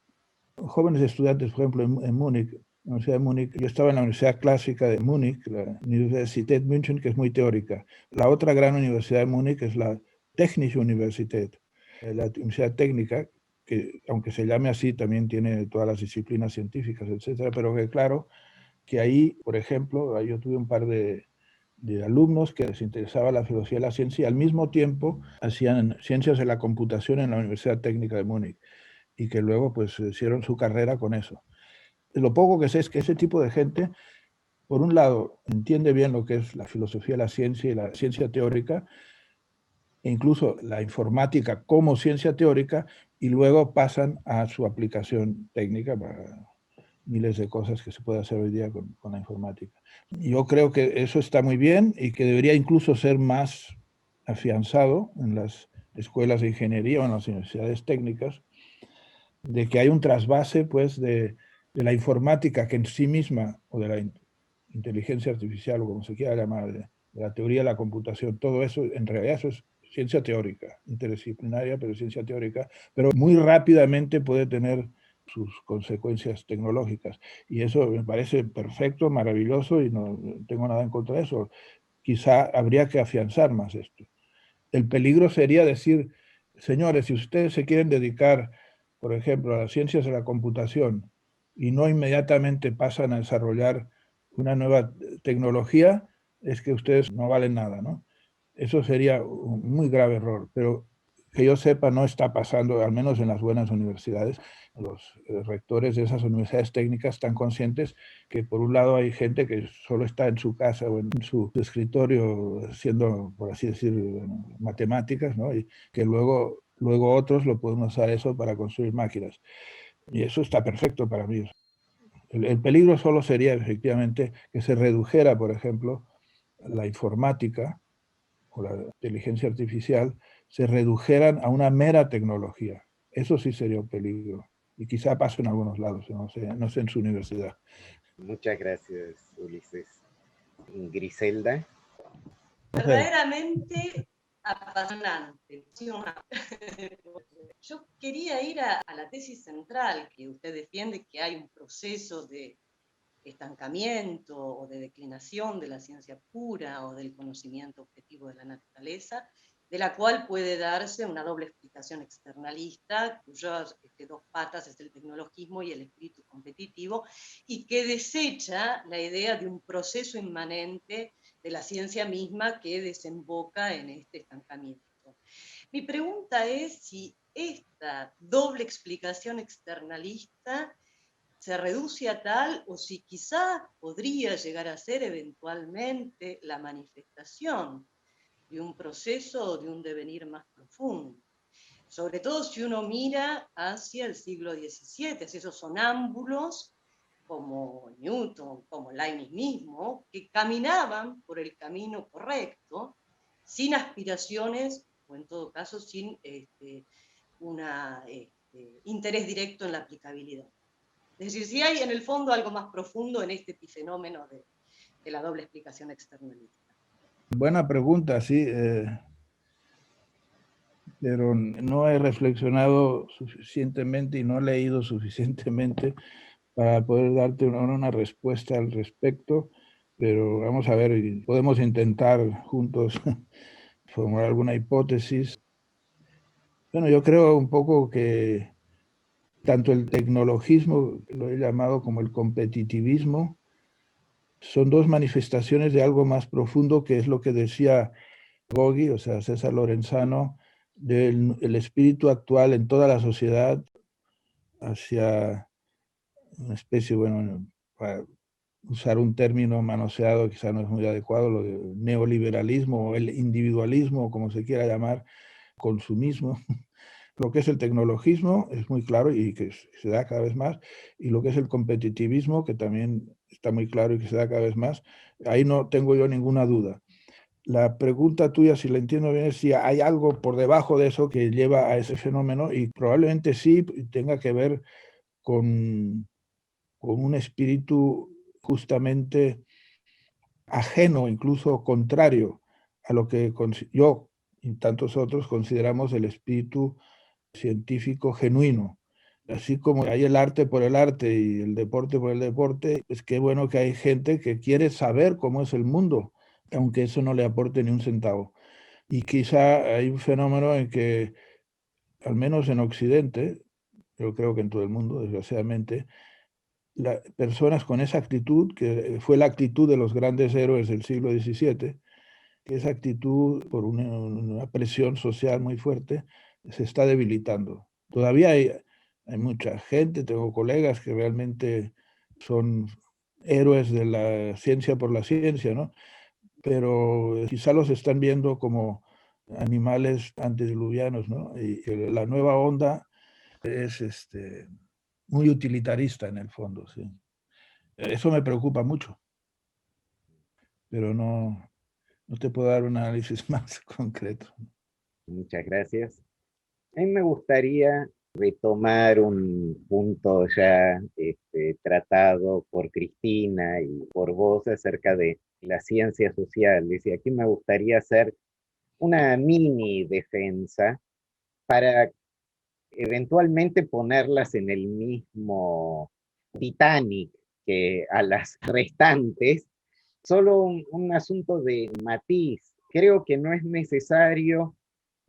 jóvenes estudiantes, por ejemplo, en Múnich, la Universidad de Múnich. Yo estaba en la Universidad Clásica de Múnich, la Universität München, que es muy teórica. La otra gran universidad de Múnich es la Technische Universität, la Universidad Técnica, que aunque se llame así, también tiene todas las disciplinas científicas, etcétera, pero que claro, que ahí, por ejemplo, yo tuve un par de alumnos que les interesaba la filosofía de la ciencia y al mismo tiempo hacían ciencias de la computación en la Universidad Técnica de Múnich y que luego pues hicieron su carrera con eso. Lo poco que sé es que ese tipo de gente, por un lado, entiende bien lo que es la filosofía de la ciencia y la ciencia teórica, e incluso la informática como ciencia teórica, y luego pasan a su aplicación técnica para miles de cosas que se puede hacer hoy día con la informática. Yo creo que eso está muy bien y que debería incluso ser más afianzado en las escuelas de ingeniería o en las universidades técnicas, de que hay un trasvase pues, de la informática que en sí misma, o de la inteligencia artificial, o como se quiera llamar, de la teoría de la computación, todo eso, en realidad eso es ciencia teórica, interdisciplinaria, pero ciencia teórica, pero muy rápidamente puede tener sus consecuencias tecnológicas. Y eso me parece perfecto, maravilloso, y no tengo nada en contra de eso. Quizá habría que afianzar más esto. El peligro sería decir, señores, si ustedes se quieren dedicar, por ejemplo, a las ciencias de la computación y no inmediatamente pasan a desarrollar una nueva tecnología, es que ustedes no valen nada, ¿no? Eso sería un muy grave error, pero que yo sepa no está pasando, al menos en las buenas universidades. Los rectores de esas universidades técnicas están conscientes que por un lado hay gente que solo está en su casa o en su escritorio haciendo, por así decir, matemáticas, ¿no? Y que luego otros lo pueden usar eso para construir máquinas. Y eso está perfecto para mí. El peligro solo sería efectivamente que se redujera, por ejemplo, la informática o la inteligencia artificial, se redujeran a una mera tecnología. Eso sí sería un peligro. Y quizá pase en algunos lados, no sé en su universidad. Muchas gracias, Ulises. Griselda. Verdaderamente apasionante. Yo quería ir a la tesis central que usted defiende, que hay un proceso de estancamiento o de declinación de la ciencia pura o del conocimiento objetivo de la naturaleza, de la cual puede darse una doble explicación externalista, cuyas dos patas es el tecnologismo y el espíritu competitivo, y que desecha la idea de un proceso inmanente de la ciencia misma que desemboca en este estancamiento. Mi pregunta es si esta doble explicación externalista se reduce a tal o si quizá podría llegar a ser eventualmente la manifestación de un proceso o de un devenir más profundo. Sobre todo si uno mira hacia el siglo XVII, hacia esos sonámbulos como Newton, como Leibniz mismo, que caminaban por el camino correcto, sin aspiraciones, o en todo caso sin un interés directo en la aplicabilidad. Es decir, si hay en el fondo algo más profundo en este epifenómeno de la doble explicación externalista. Buena pregunta, sí, pero no he reflexionado suficientemente y no he leído suficientemente para poder darte una respuesta al respecto, pero vamos a ver, podemos intentar juntos formular alguna hipótesis. Bueno, yo creo un poco que tanto el tecnologismo, lo he llamado, como el competitivismo, son dos manifestaciones de algo más profundo, que es lo que decía Goggi, o sea, César Lorenzano, del espíritu actual en toda la sociedad hacia una especie, bueno, para usar un término manoseado, quizá no es muy adecuado, lo de neoliberalismo o el individualismo, como se quiera llamar, consumismo. Lo que es el tecnologismo es muy claro y que se da cada vez más, y lo que es el competitivismo, que también está muy claro y que se da cada vez más, ahí no tengo yo ninguna duda. La pregunta tuya, si la entiendo bien, es si hay algo por debajo de eso que lleva a ese fenómeno, y probablemente sí tenga que ver con un espíritu justamente ajeno, incluso contrario a lo que yo y tantos otros consideramos el espíritu científico genuino. Así como hay el arte por el arte y el deporte por el deporte, pues qué bueno que hay gente que quiere saber cómo es el mundo, aunque eso no le aporte ni un centavo. Y quizá hay un fenómeno en que, al menos en Occidente, yo creo que en todo el mundo, desgraciadamente, personas con esa actitud, que fue la actitud de los grandes héroes del siglo XVII, que esa actitud, por una presión social muy fuerte, se está debilitando. Todavía hay mucha gente, tengo colegas que realmente son héroes de la ciencia por la ciencia, ¿no? Pero quizá los están viendo como animales antediluvianos, ¿no? Y la nueva onda es muy utilitarista en el fondo, sí. Eso me preocupa mucho, pero no te puedo dar un análisis más concreto. Muchas gracias. A mí me gustaría retomar un punto ya tratado por Cristina y por vos acerca de las ciencias sociales. Y aquí me gustaría hacer una mini defensa para eventualmente ponerlas en el mismo Titanic que a las restantes. Solo un asunto de matiz. Creo que no es necesario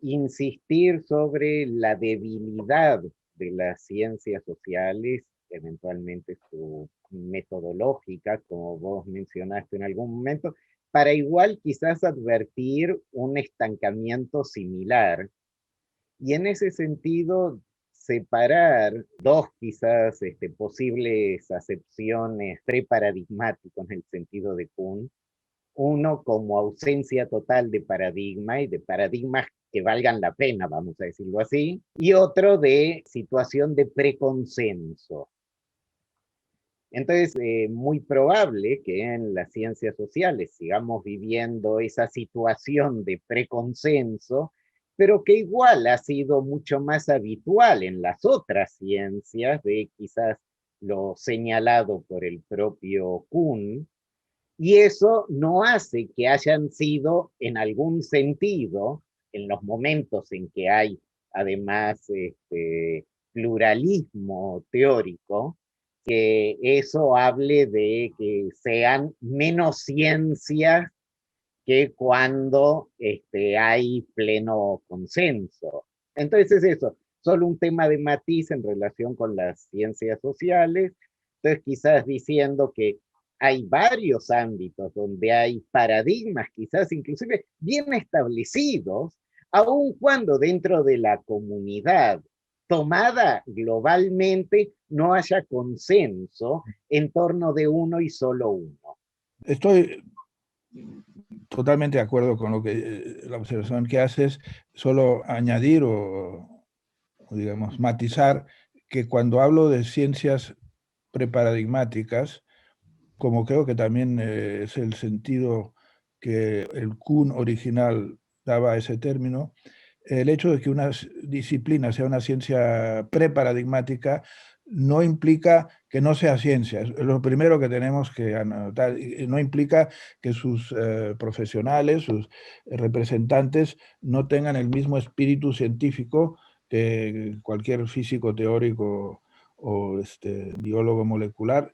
insistir sobre la debilidad de las ciencias sociales, eventualmente su metodológica, como vos mencionaste en algún momento, para igual quizás advertir un estancamiento similar. Y en ese sentido, separar dos quizás posibles acepciones preparadigmáticas en el sentido de Kuhn, uno como ausencia total de paradigma y de paradigmas que valgan la pena, vamos a decirlo así, y otro de situación de preconsenso. Entonces, muy probable que en las ciencias sociales sigamos viviendo esa situación de preconsenso, pero que igual ha sido mucho más habitual en las otras ciencias, de quizás lo señalado por el propio Kuhn, y eso no hace que hayan sido, en algún sentido, en los momentos en que hay además pluralismo teórico, que eso hable de que sean menos ciencias que cuando hay pleno consenso. Entonces eso, solo un tema de matiz en relación con las ciencias sociales. Entonces quizás diciendo que hay varios ámbitos donde hay paradigmas, quizás inclusive bien establecidos, aun cuando dentro de la comunidad tomada globalmente no haya consenso en torno de uno y solo uno. Estoy totalmente de acuerdo con lo que la observación que haces, solo añadir o digamos matizar que cuando hablo de ciencias preparadigmáticas, como creo que también es el sentido que el Kuhn original daba a ese término, el hecho de que una disciplina sea una ciencia preparadigmática no implica que no sea ciencia. Es lo primero que tenemos que anotar. No implica que sus profesionales, sus representantes, no tengan el mismo espíritu científico que cualquier físico teórico o biólogo molecular.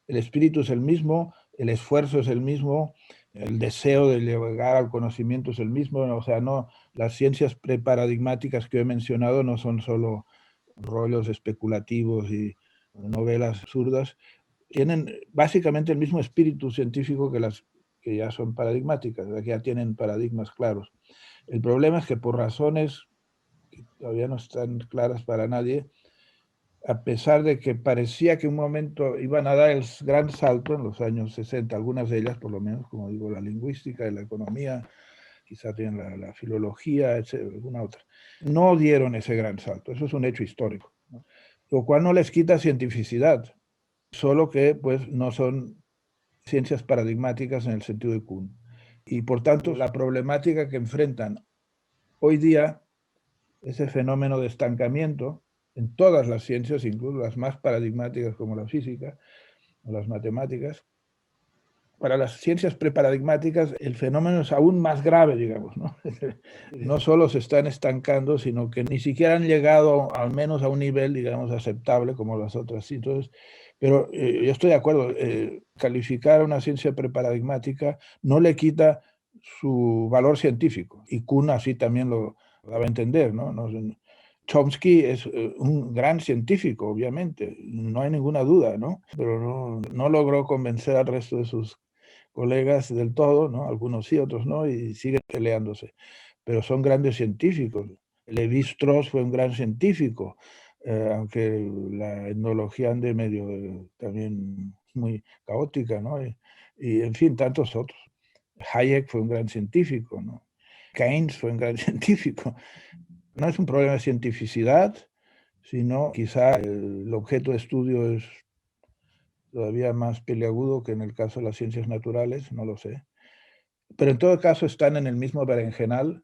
El espíritu es el mismo, el esfuerzo es el mismo, el deseo de llegar al conocimiento es el mismo. O sea, no, las ciencias preparadigmáticas que he mencionado no son solo rollos especulativos y novelas absurdas, tienen básicamente el mismo espíritu científico que las que ya son paradigmáticas, que ya tienen paradigmas claros. El problema es que por razones que todavía no están claras para nadie, a pesar de que parecía que un momento iban a dar el gran salto en los años 60, algunas de ellas por lo menos, como digo, la lingüística y la economía, quizá tienen la filología, etc., alguna otra, no dieron ese gran salto. Eso es un hecho histórico, ¿no? Lo cual no les quita cientificidad, solo que pues no son ciencias paradigmáticas en el sentido de Kuhn. Y por tanto, la problemática que enfrentan hoy día, ese fenómeno de estancamiento en todas las ciencias, incluso las más paradigmáticas como la física o las matemáticas, para las ciencias preparadigmáticas el fenómeno es aún más grave, digamos, ¿no? No solo se están estancando, sino que ni siquiera han llegado al menos a un nivel, digamos, aceptable como las otras. Entonces, pero yo estoy de acuerdo, calificar a una ciencia preparadigmática no le quita su valor científico, y Kuhn así también lo daba a entender, ¿no? Chomsky es un gran científico, obviamente, no hay ninguna duda, ¿no? Pero no logró convencer al resto de sus colegas del todo, ¿no? Algunos sí, otros no, y siguen peleándose. Pero son grandes científicos. Lévi-Strauss fue un gran científico, aunque la etnología ande medio también muy caótica, ¿no? Y en fin, tantos otros. Hayek fue un gran científico, ¿no? Keynes fue un gran científico. No es un problema de cientificidad, sino quizá el objeto de estudio es todavía más peliagudo que en el caso de las ciencias naturales, no lo sé. Pero en todo caso están en el mismo berenjenal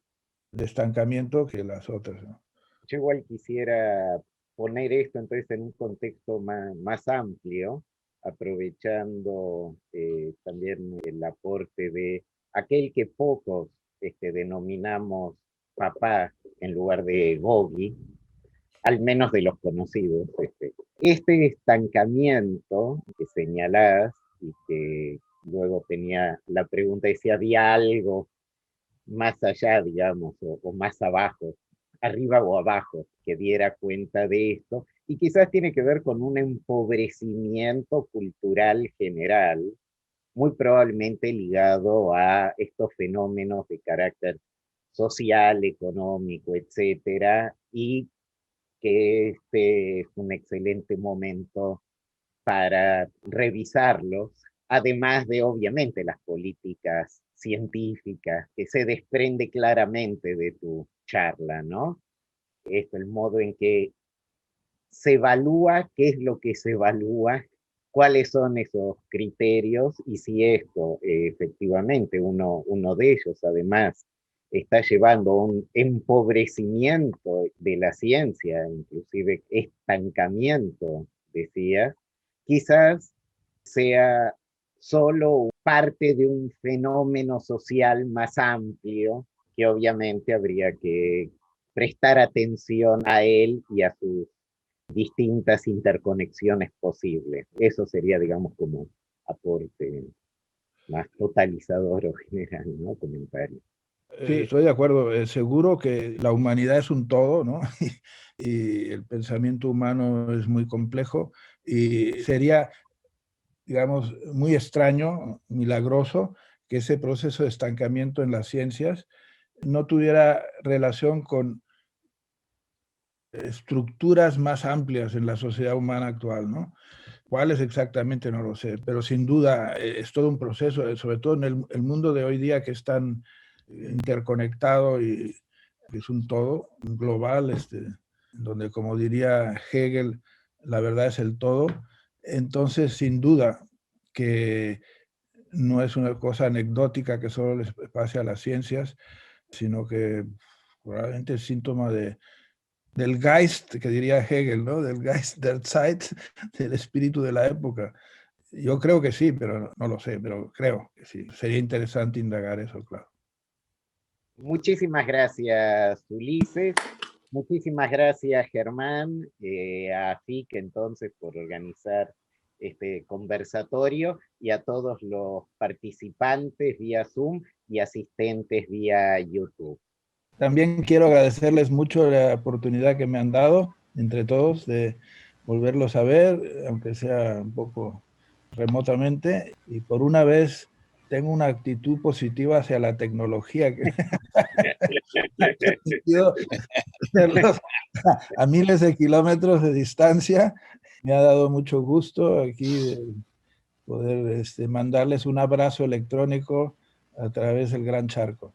de estancamiento que las otras, ¿no? Yo igual quisiera poner esto entonces en un contexto más amplio, aprovechando también el aporte de aquel que pocos denominamos papá en lugar de Gogi, al menos de los conocidos. Este estancamiento que señalás y que luego tenía la pregunta de si había algo más allá, digamos, o más abajo, arriba o abajo, que diera cuenta de esto, y quizás tiene que ver con un empobrecimiento cultural general, muy probablemente ligado a estos fenómenos de carácter social, económico, etcétera, y que este es un excelente momento para revisarlos, además de obviamente las políticas científicas que se desprende claramente de tu charla, ¿no? Es el modo en que se evalúa, qué es lo que se evalúa, cuáles son esos criterios y si esto efectivamente uno de ellos además está llevando a un empobrecimiento de la ciencia, inclusive estancamiento, decía, quizás sea solo parte de un fenómeno social más amplio que obviamente habría que prestar atención a él y a sus distintas interconexiones posibles. Eso sería, digamos, como aporte más totalizador o general, ¿no? Comentario. Sí, estoy de acuerdo. Seguro que la humanidad es un todo, ¿no? Y el pensamiento humano es muy complejo y sería, digamos, muy extraño, milagroso, que ese proceso de estancamiento en las ciencias no tuviera relación con estructuras más amplias en la sociedad humana actual, ¿no? ¿Cuáles exactamente? No lo sé, pero sin duda es todo un proceso, sobre todo en el mundo de hoy día que es tan interconectado y es un todo global, donde, como diría Hegel, la verdad es el todo. Entonces, sin duda que no es una cosa anecdótica que solo les pase a las ciencias, sino que probablemente es síntoma del Geist, que diría Hegel, ¿no? Del Geist der Zeit, del espíritu de la época. Yo creo que sí, pero no lo sé, pero creo que sí. Sería interesante indagar eso, claro. Muchísimas gracias, Ulises. Muchísimas gracias, Germán, a FIC entonces por organizar este conversatorio y a todos los participantes vía Zoom y asistentes vía YouTube. También quiero agradecerles mucho la oportunidad que me han dado, entre todos, de volverlos a ver, aunque sea un poco remotamente, y por una vez tengo una actitud positiva hacia la tecnología que me ha permitido verlos a miles de kilómetros de distancia. Me ha dado mucho gusto aquí poder mandarles un abrazo electrónico a través del gran charco.